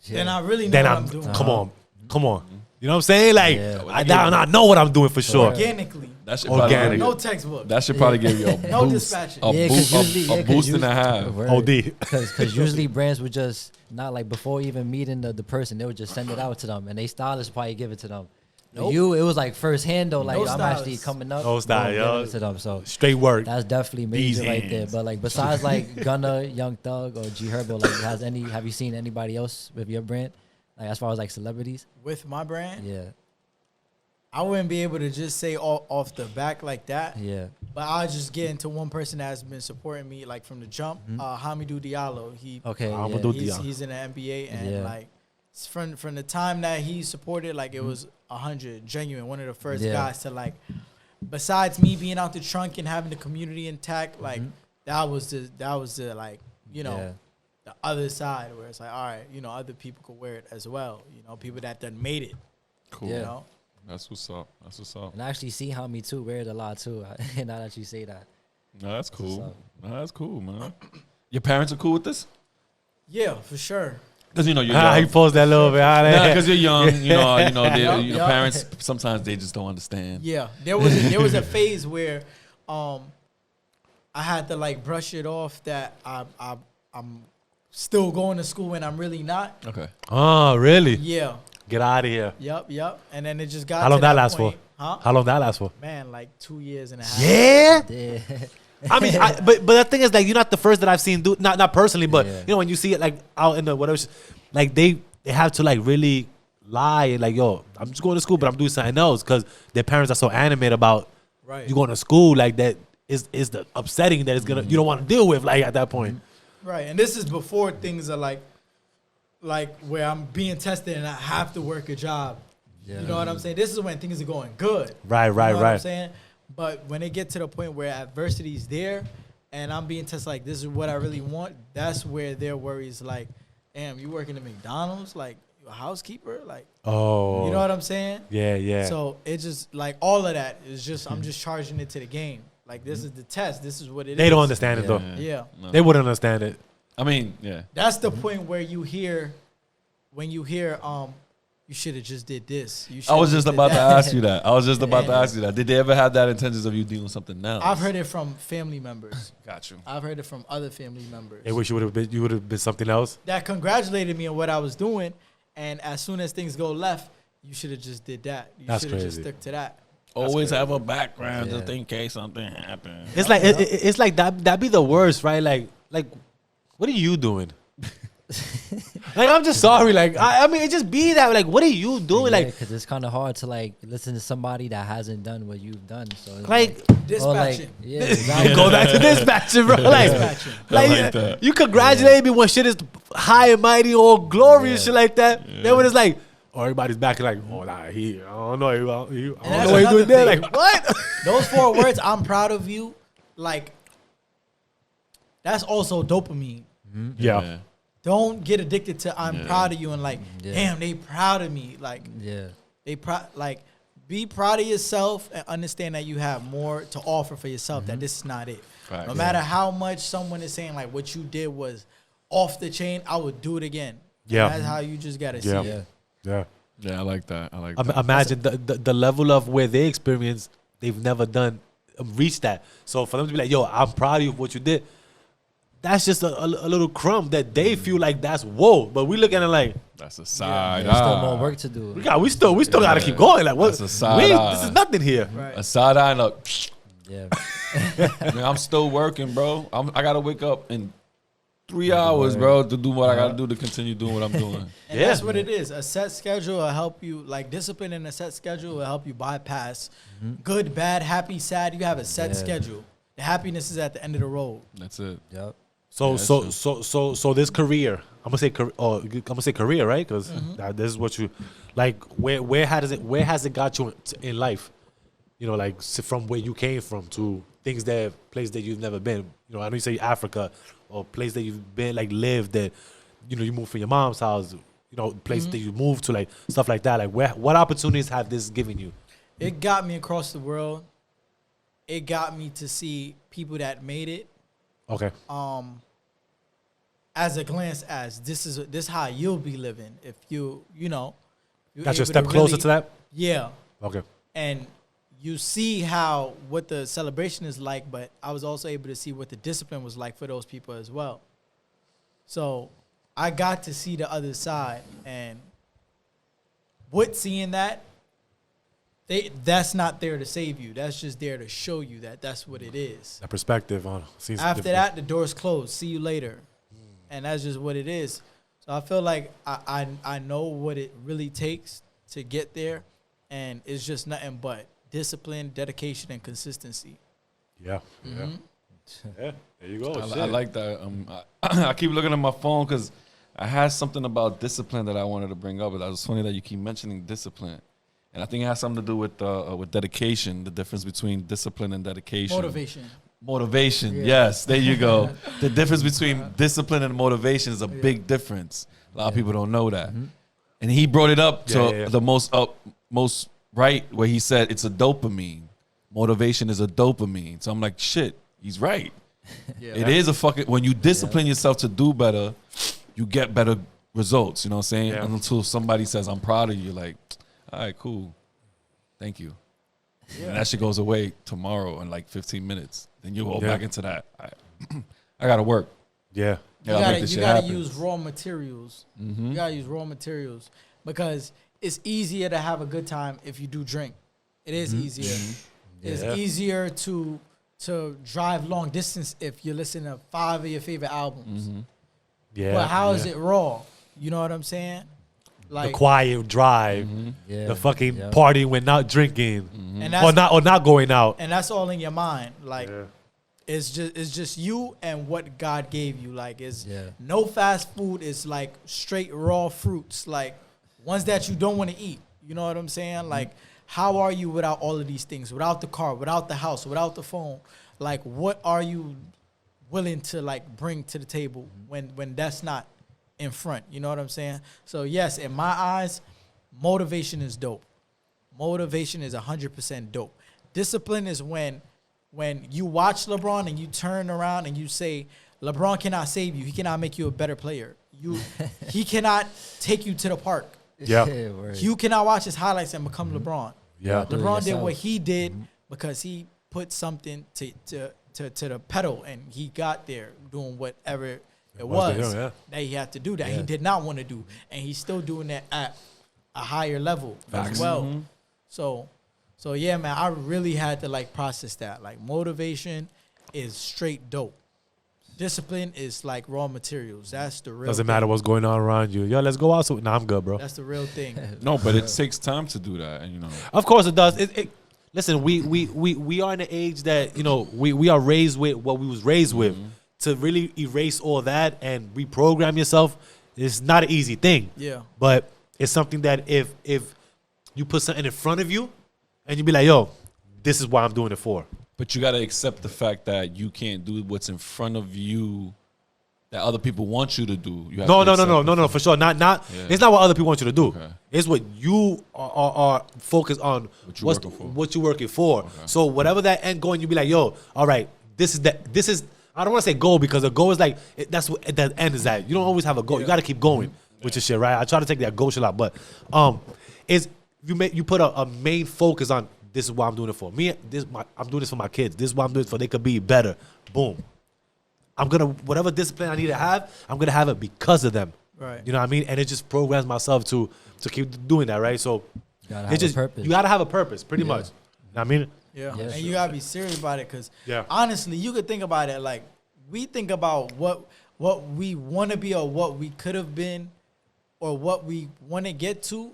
Then I really know then what I'm I'm doing. come on. You know what I'm saying? Like, Yeah. I know what I'm doing for sure. Organically. that should Organic. No textbook. That should probably give you a No boost, dispatching. a Yeah, 'cause boost, usually- a yeah, 'cause boost and a usually- half. Word. OD. Because usually brands would just not like before even meeting the person, they would just send it out to them, and they stylists probably give it to them. Nope. You, it was like first hand though, like No yo, I'm actually stylists. coming up. No style, boom, yo. giving it to them. So Straight work. that's definitely These major right there. hands. But like besides like Gunna, Young Thug, or G Herbo, like have you seen anybody else with your brand? Like as far as like celebrities? With my brand, Yeah, I wouldn't be able to just say off the back like that. yeah, But I'll just get into one person that has been supporting me like from the jump. Hamidou Diallo. okay, Amadou yeah. Diallo. He's in the NBA and Yeah. like from the time that he supported, like it was 100 genuine. One of the first Yeah. guys to like, besides me being out the trunk and having the community intact, like that was the like, you know, Yeah. the other side where it's like, all right, you know, other people could wear it as well. You know, people that done made it. Cool. You Yeah. know, That's what's up. That's what's up. And I actually see how me too wear it a lot too. Now that you say that, No, that's what's cool. up. No, that's cool, man. Your parents are cool with this? yeah, for sure. Because you know you're Ah, he young. posed that little bit. Nah, because you're young. You know, they, Yup, you know, yup. parents sometimes they just don't understand. Yeah, there was a phase where I had to like brush it off that I'm still going to school and I'm really not. Okay. Oh, really? Yeah. Get out of here. Yep. And then it just got How long to that last point. for? Huh? How long that last for? Man, like 2 years and a half. Yeah. yeah, I mean, but the thing is, like, you're not the first that I've seen do, not personally, but Yeah. you know, when you see it like out in the whatever, like they have to like really lie and like, yo, I'm just going to school, but I'm doing something else because their parents are so animated about Right. you going to school, like that is the upsetting that it's gonna you don't want to deal with, like at that point. Right. And this is before things are like where I'm being tested and I have to work a job. Yeah. You know what I'm saying? This is when things are going good. Right, You know what I'm right. saying? But when it get to the point where adversity is there and I'm being tested like this is what I really want, that's where their worries like, damn, you working at McDonald's? Like, you a housekeeper? Like, Oh, you know what I'm saying? yeah. So it just like all of that is just I'm just charging it to the game. Like this is the test. This is what it is. They don't understand it though. Yeah. No. They wouldn't understand it. I mean, yeah. That's the point where you hear you should have just did this. You I was shoulda just did about to that. ask you that. I was just about to Yeah. ask you that. Did they ever have that intentions of you doing something else? I've heard it from family members. Got you. I've heard it from other family members They wish you would have been something else. that congratulated me on what I was doing, and as soon as things go left, you should have just did that. You That's should have just crazy. stuck to that. Always have a background Yeah. just in case something happens. It's like it's like that be the worst, right? Like what are you doing? Like I'm just sorry. Like I mean, it just be that. Like what are you doing? Yeah, Like because it's kind of hard to like listen to somebody that hasn't done what you've done. So it's like or, like, Dispatching. yeah, exactly. go back to dispatching, bro. Like Dispatching. like, I like that. you congratulate me when shit is high and mighty or glorious Yeah. shit like that. Then when it's like, oh, everybody's back like, oh, nah, I don't know, I don't know that's what he's doing there. another Like what? Those 4 words, I'm proud of you. Like that's also dopamine. Yeah. Don't get addicted to I'm Yeah. proud of you and like, Yeah. damn, they proud of me. Like Yeah, be proud of yourself and understand that you have more to offer for yourself. Mm-hmm. That this is not it. Right. No Yeah. matter how much someone is saying like what you did was off the chain, I would do it again. Yeah. That's how you just gotta see Yeah. it. Yeah. Yeah, I like that. I like that. Imagine the level of where they experience, they've never done, reached that. So for them to be like, yo, I'm proud of you for what you did, that's just a little crumb that they feel like that's whoa. But we look at it like, That's a side. There's still more work to do. we still gotta keep going. Like what? That's a side eye. This is nothing here. Right. A side eye. Look, Yeah. man, I'm still working, bro. I gotta wake up in 3 hours, bro, to do what I gotta do to continue doing what I'm doing. And that's what it is. A set schedule will help you, like discipline in a set schedule will help you bypass good, bad, happy, sad. You have a set schedule. The happiness is at the end of the road. That's it. Yep. So this career, I'm gonna say career, right? Because this is what you like. Where has it got you in life? You know, like from where you came from to place that you've never been. You know, I know you say Africa or place that you've been, like lived, that you know you moved from your mom's house. You know, place that you moved to, like stuff like that. Like what opportunities have this given you? It got me across the world. It got me to see people that made it. Okay. As a glance, as this is how you'll be living if you know. Got you a step closer to that. Yeah. Okay. And you see what the celebration is like, but I was also able to see what the discipline was like for those people as well. So I got to see the other side, and with seeing that, that's not there to save you. That's just there to show you that that's what it is. That perspective on. After that, the door's closed. See you later. And that's just what it is. So I feel like I know what it really takes to get there, and it's just nothing but discipline, dedication, and consistency. Yeah. Yeah. Yeah. There you go. I like that. I keep looking at my phone because I had something about discipline that I wanted to bring up. But it was funny that you keep mentioning discipline. And I think it has something to do with dedication, the difference between discipline and dedication. Motivation, yes, there you go. The difference between discipline and motivation is a big difference. A lot of people don't know that. And he brought it up to the most right, where he said it's a dopamine. Motivation is a dopamine. So I'm like, shit, he's right. It is a fucking, when you discipline yourself to do better, you get better results, you know what I'm saying? Yeah. Until somebody says, I'm proud of you, like, all right, cool. Thank you. Yeah. And that shit goes away tomorrow in like 15 minutes. Then you go back into that. I got to work. Yeah. You gotta use raw materials. You gotta use raw materials because it's easier to have a good time if you do drink. It is easier. It's easier to drive long distance if you listen to 5 of your favorite albums. Yeah. But how is it raw? You know what I'm saying? Like the quiet drive, the fucking party when not drinking, and or not going out, and that's all in your mind. Like it's just you and what God gave you. Like it's no fast food. It's like straight raw fruits, like ones that you don't want to eat. You know what I'm saying? Like how are you without all of these things? Without the car, without the house, without the phone? Like what are you willing to like bring to the table when that's not in front? You know what I'm saying? So yes, in my eyes, motivation is dope. Motivation is 100% dope. Discipline is when you watch LeBron and you turn around and you say, LeBron cannot save you. He cannot make you a better player. He cannot take you to the park. Yeah. You cannot watch his highlights and become LeBron. Yeah. LeBron did what he did because he put something to the pedal and he got there doing whatever it was that he had to do that he did not want to do, and he's still doing that at a higher level as well. So yeah, man, I really had to like process that. Like motivation is straight dope. Discipline is like raw materials. That's the real. Doesn't matter what's going on around you. Yo, let's go out. So, nah, I'm good, bro. That's the real thing. No, but it takes time to do that, and you know. Of course it does. Listen, we are in an age that, you know, we are raised with what we was raised with. To really erase all that and reprogram yourself is not an easy thing. Yeah. But it's something that if you put something in front of you and you be like, yo, this is why I'm doing it for. But you got to accept the fact that you can't do what's in front of you that other people want you to do. You have no, for sure. Not. It's not what other people want you to do. Okay. It's what you are focused on. What you're working for. Okay. So whatever that end goal, you be like, yo, all right, this is. I don't want to say goal because a goal is like that's what the end is at. You don't always have a goal. You got to keep going. which is shit, right? I try to take that gauche a lot, but is you put a main focus on this is what I'm doing it for. I'm doing this for my kids. This is what I'm doing it for. They could be better. Boom. I'm gonna whatever discipline I need to have, I'm gonna have it because of them. Right. You know what I mean? And it just programs myself to keep doing that, right? So Gotta have a purpose. you gotta have a purpose, pretty much. You know what I mean? Yeah, Yeah, and sure. you gotta be serious about it, because honestly, you could think about it like we think about what we want to be or what we could have been or what we want to get to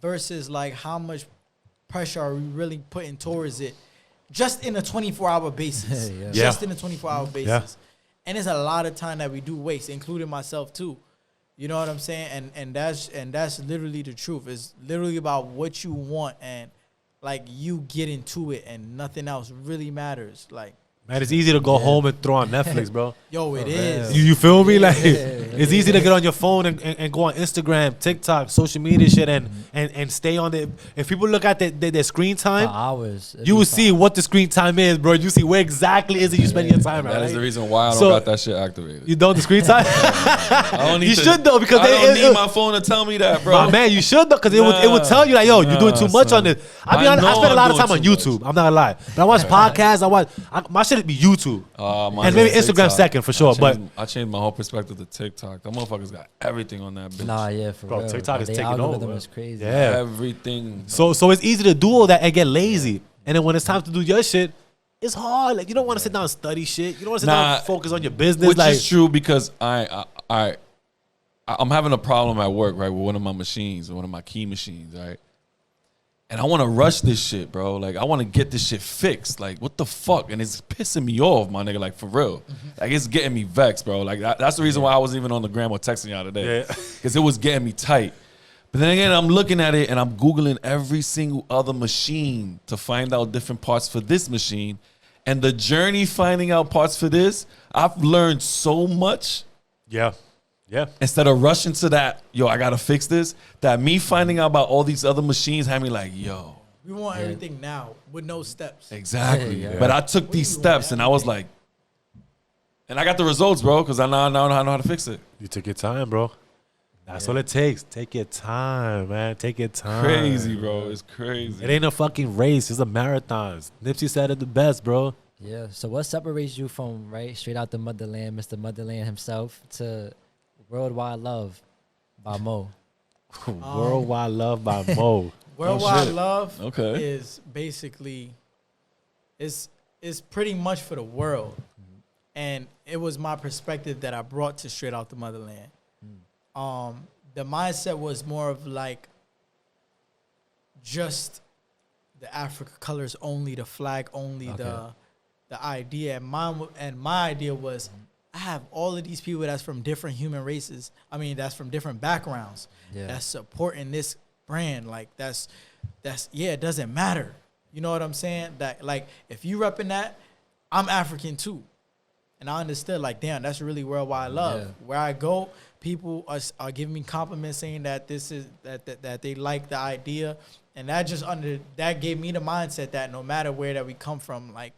versus like how much pressure are we really putting towards it just in a 24-hour basis. Just in a 24-hour basis. Yeah. And it's a lot of time that we do waste, including myself too. You know what I'm saying? And that's literally the truth. It's literally about what you want and like you get into it and nothing else really matters. Like, Man, it's easy to go home and throw on Netflix, bro. yo, it is. You feel me? Like it's easy to get on your phone and go on Instagram, TikTok, social media shit, and stay on it. If people look at their screen time, For hours. you will see what the screen time is, bro. You see where exactly is it you spend your time, right? That is the reason why I don't So- got that shit activated. You know the screen time? I don't need You to- should though, because I don't it- need my phone to tell me that, bro. But man, you should though, because it would tell you like, yo, you're doing too much son. on this. I mean, I I know spend a lot of I'm time on doing too YouTube. I'm not gonna lie, but I watch podcasts. My shit be YouTube. And maybe Instagram second for sure, but I changed my whole perspective to TikTok. Them motherfuckers got everything on that bitch. Nah, yeah, for Bro, real. TikTok is They taking algorithm over. is crazy. Yeah. Everything. so it's easy to do all that and get lazy. And then when it's time to do your shit, it's hard. Like you don't want to sit down and study shit. You don't want to sit down and focus on your business. Which like, is true because I'm having a problem at work, right, with one of my machines, one of my key machines, right? And I want to rush this shit, bro. Like, I want to get this shit fixed. Like, what the fuck? And it's pissing me off, my nigga, like, for real. Like, it's getting me vexed, bro. Like, that's the reason why I wasn't even on the gram or texting y'all today. Because it was getting me tight. But then again, I'm looking at it and I'm Googling every single other machine to find out different parts for this machine. And the journey finding out parts for this, I've learned so much. yeah. Instead of rushing to that, yo, I gotta fix this, that me finding out about all these other machines had me like, yo. We want everything now with no steps. Exactly. Yeah. But I took these steps and I was like, and I got the results, bro, because I now know how to fix it. You took your time, bro. That's all it takes. Take your time, man. Take your time. Crazy, bro. It's crazy. It ain't a fucking race. It's a marathon. Nipsey said it the best, bro. Yeah. So what separates you from straight out the motherland, Mr. Motherland himself, to WorldWyde Love by Moe? WorldWyde Love by Moe. WorldWyde Love Okay. is basically is pretty much for the world. And it was my perspective that I brought to Straight Out the Motherland. The mindset was more of like just the Africa colors only, the flag only, the idea. And my idea was I have all of these people that's from different human races. I mean, that's from different backgrounds. Yeah. That's supporting this brand. Like that's it doesn't matter. You know what I'm saying? That like if you repping that, I'm African too. And I understood like, damn, that's really WorldWyde Love. Yeah. Where I go, people are giving me compliments saying that this is that they like the idea. And that gave me the mindset that no matter where that we come from, like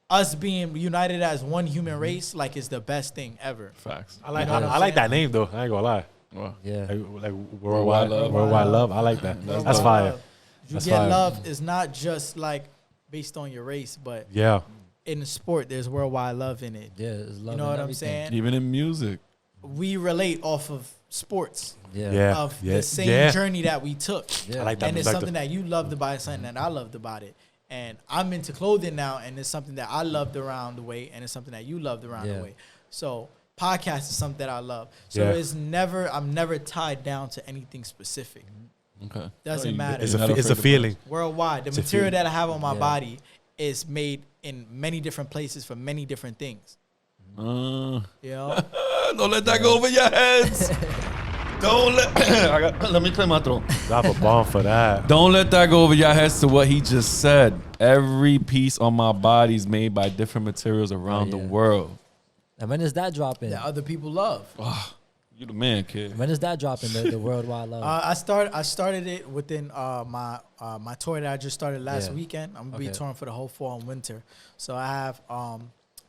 us being united as one human race, like is the best thing ever. Facts. I like You know what I'm I like saying? that name though. I ain't gonna lie. Well, Yeah. Like WorldWyde Love. Love. I like that. That's WorldWyde fire. Love. You That's get fire. love is not just like based on your race, but Yeah. in the sport, there's worldwide love in it. Yeah. It's love You know and what I'm everything. saying? even in music. We relate off of sports, Yeah. Yeah. of the same journey that we took. Yeah. I like that And it's perspective. something that you loved about it, something that I loved about it. And I'm into clothing now, and it's something that I loved around the way, and it's something that you loved around Yeah. the way. So podcast is something that I love. So Yeah. I'm never tied down to anything specific. Okay. Doesn't matter. It's You're not a afraid to feeling. Worldwide, the It's a material feeling. that I have on my Yeah. body is made in many different places for many different things. You know? Don't let that go over your heads. Don't let me clear my throat. Drop a bomb for that. Don't let that go over your heads to what he just said. Every piece on my body is made by different materials around the yeah. world. And when is that dropping? That other people love. You the man, kid. When is that dropping? The WorldWyde Love. I started it within my tour that I just started last weekend. I'm gonna be touring for the whole fall and winter. So I have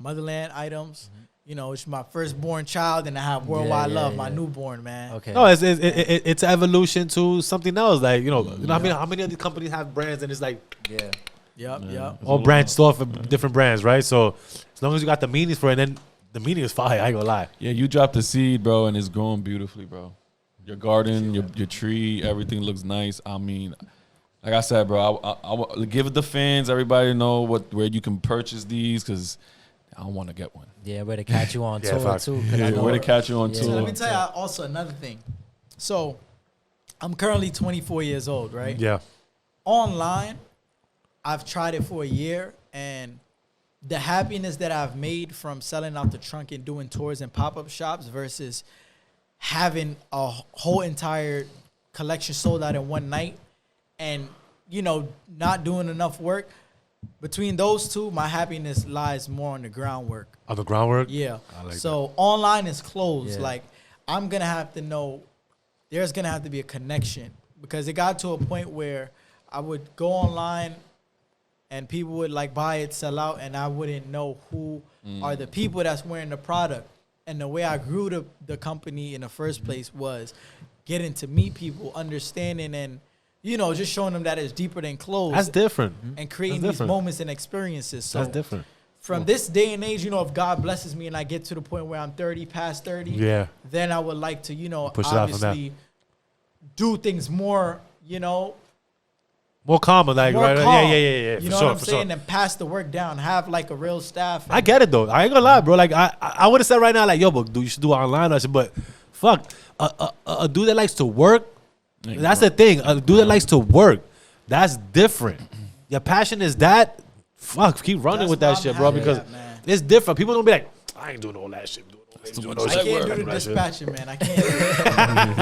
MotherLand items, it's my firstborn child, and I have WorldWyde Love, my newborn, man. Okay. No, it's evolution to something else. Like, how many of these companies have brands and it's like, Yep. all branched off of different brands, right? So as long as you got the meanings for it, then the meaning is fire. I ain't gonna lie. Yeah, you dropped the seed, bro, and it's growing beautifully, bro. Your garden, your tree, everything looks nice. I mean, like I said, bro, I give the fans, everybody know where you can purchase these, because I don't want to get one. Yeah, where to catch you on tour fact. too. Where to catch you on tour. So let me tell you also another thing. So I'm currently 24 years old, right? Yeah. Online, I've tried it for a year, and the happiness that I've made from selling out the trunk and doing tours and pop-up shops versus having a whole entire collection sold out in one night and, not doing enough work. Between those two, my happiness lies more on the groundwork. On the groundwork? Yeah. I like so online is closed. Yeah. Like, I'm going to have to know, there's going to have to be a connection, because it got to a point where I would go online and people would like buy it, sell out, and I wouldn't know who are the people that's wearing the product. And the way I grew the company in the first place was getting to meet people, understanding, and just showing them that it's deeper than clothes. That's different. And creating That's these different. moments and experiences. So That's different. from this day and age, if God blesses me and I get to the point where I'm 30, past 30, Yeah. then I would like to, Push it out from that. obviously do things more, More common, like, more right? calm. Yeah. You know what I'm saying? And pass the work down. Have like a real staff. I get it though. I ain't gonna lie, bro. Like I would have said right now, like, yo, but you should do it online or shit. But fuck, a dude that likes to work. That's the thing. A dude that likes to work. That's different. Your passion is that. Fuck, keep running That's with that where I'm shit, bro. happy Because at, man. it's different. People don't be like, I ain't doing all that shit. I can't do the dispatching, man. I can't.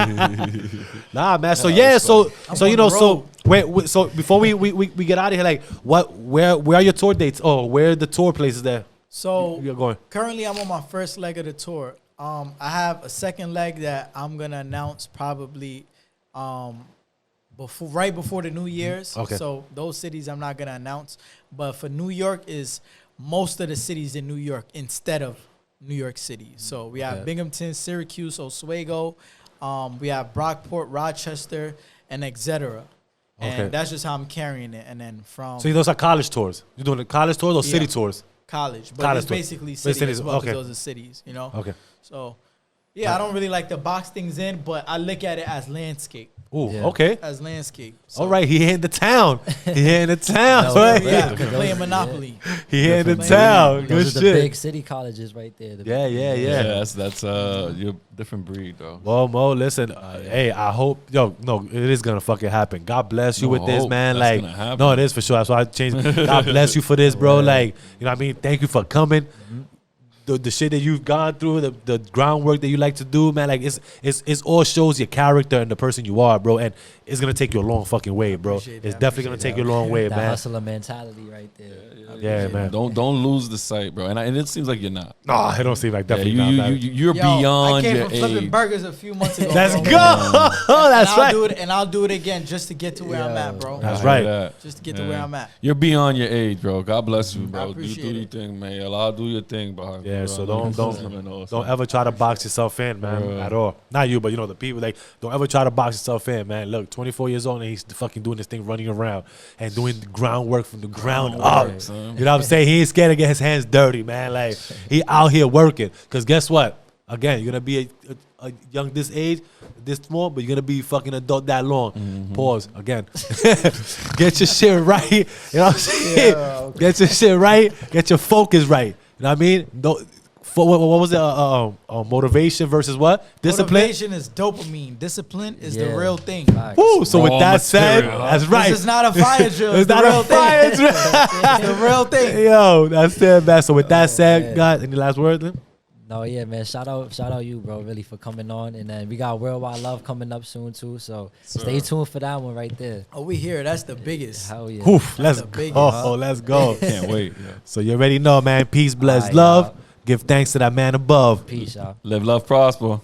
Nah, man. So yeah, so I'm so on the so wait. So before we get out of here, like, where are your tour dates? Oh, where are the tour places there? So You're going. currently, I'm on my first leg of the tour. I have a second leg that I'm gonna announce probably right before the New Year's. Okay. So those cities I'm not gonna announce, but for New York is most of the cities in New York instead of New York City. So we have Binghamton, Syracuse, Oswego. We have Brockport, Rochester, and etc. And Okay. that's just how I'm carrying it. And then from So those are college tours. You're doing the college tours or city Yeah. tours? college, but College it's tour. basically But city cities, as well, 'cause okay. those are cities, Okay. So, yeah, I don't really like to box things in, but I look at it as landscape. Ooh, Yeah. okay. As landscape. So, All right, he here in the town. He here in the town. No, right? Yeah, Those- playing Monopoly. He here in the Those town. Good Those are the shit. big city colleges right there. Yeah. That's you're a different breed, though. Well, Mo, listen. Hey, I hope. No, it is gonna fucking happen. God bless you No, with this, hope man. that's Like, gonna happen. no, it is for sure. That's why I changed. God bless you for this, bro. Like, you know what I mean? Thank you for coming. The shit that you've gone through, the groundwork that you like to do, man. Like, it's all shows your character and the person you are, bro. And it's gonna take you a long fucking way, bro. Appreciate It's that. definitely gonna take you a long way, That man. hustler mentality right there. Yeah, man. Don't lose the sight, bro. And it seems like you're not. No, it don't seem like Yeah, definitely not, man. you're Yo, I beyond came your from flipping age. burgers a few months ago. Let's bro. go. That's and I'll right. do it, and I'll do it again just to get to where I'm at, bro. That's I hear right. that. Just to get to where I'm at. You're beyond your age, bro. God bless you, bro. Do appreciate your it. thing, man. Allah, do your thing, bro. Yeah, Bro, so I know don't you know, don't ever try to box yourself in, man, Bro. at all. Not you, but you know the people. Like, don't ever try to box yourself in, man. Look, 24 years old and he's fucking doing this thing, running around and doing the groundwork from the ground up. Groundwork, son. You know what I'm saying? He ain't scared to get his hands dirty, man. Like, he out here working. Cause guess what? Again, you're gonna be a young this age, this small, but you're gonna be fucking adult that long. Pause again. Get your shit right. You know what I'm saying? Get your shit right. Get your focus right. You know what I mean? Don't. What was it? Motivation versus what? Discipline. Motivation is dopamine. Discipline is the Yeah. real thing. Facts. Woo! So with Raw that said, material. that's right. This is not a fire drill. It's It's the not real a fire thing. drill. It's the real thing. Yo, that's it, man. So with that said, man. guys, any last words? Then? No, yeah, man. Shout out you, bro, really for coming on. And then we got WorldWyde Love coming up soon too. So stay tuned for that one right there. Oh, we here. That's the biggest. Hell yeah. Oof, let's the biggest. go. Let's go. Can't wait. Yeah. So you already know, man. Peace, bless, Alright, love. y'all. Give thanks to that man above. Peace, y'all. Live, love, prosper.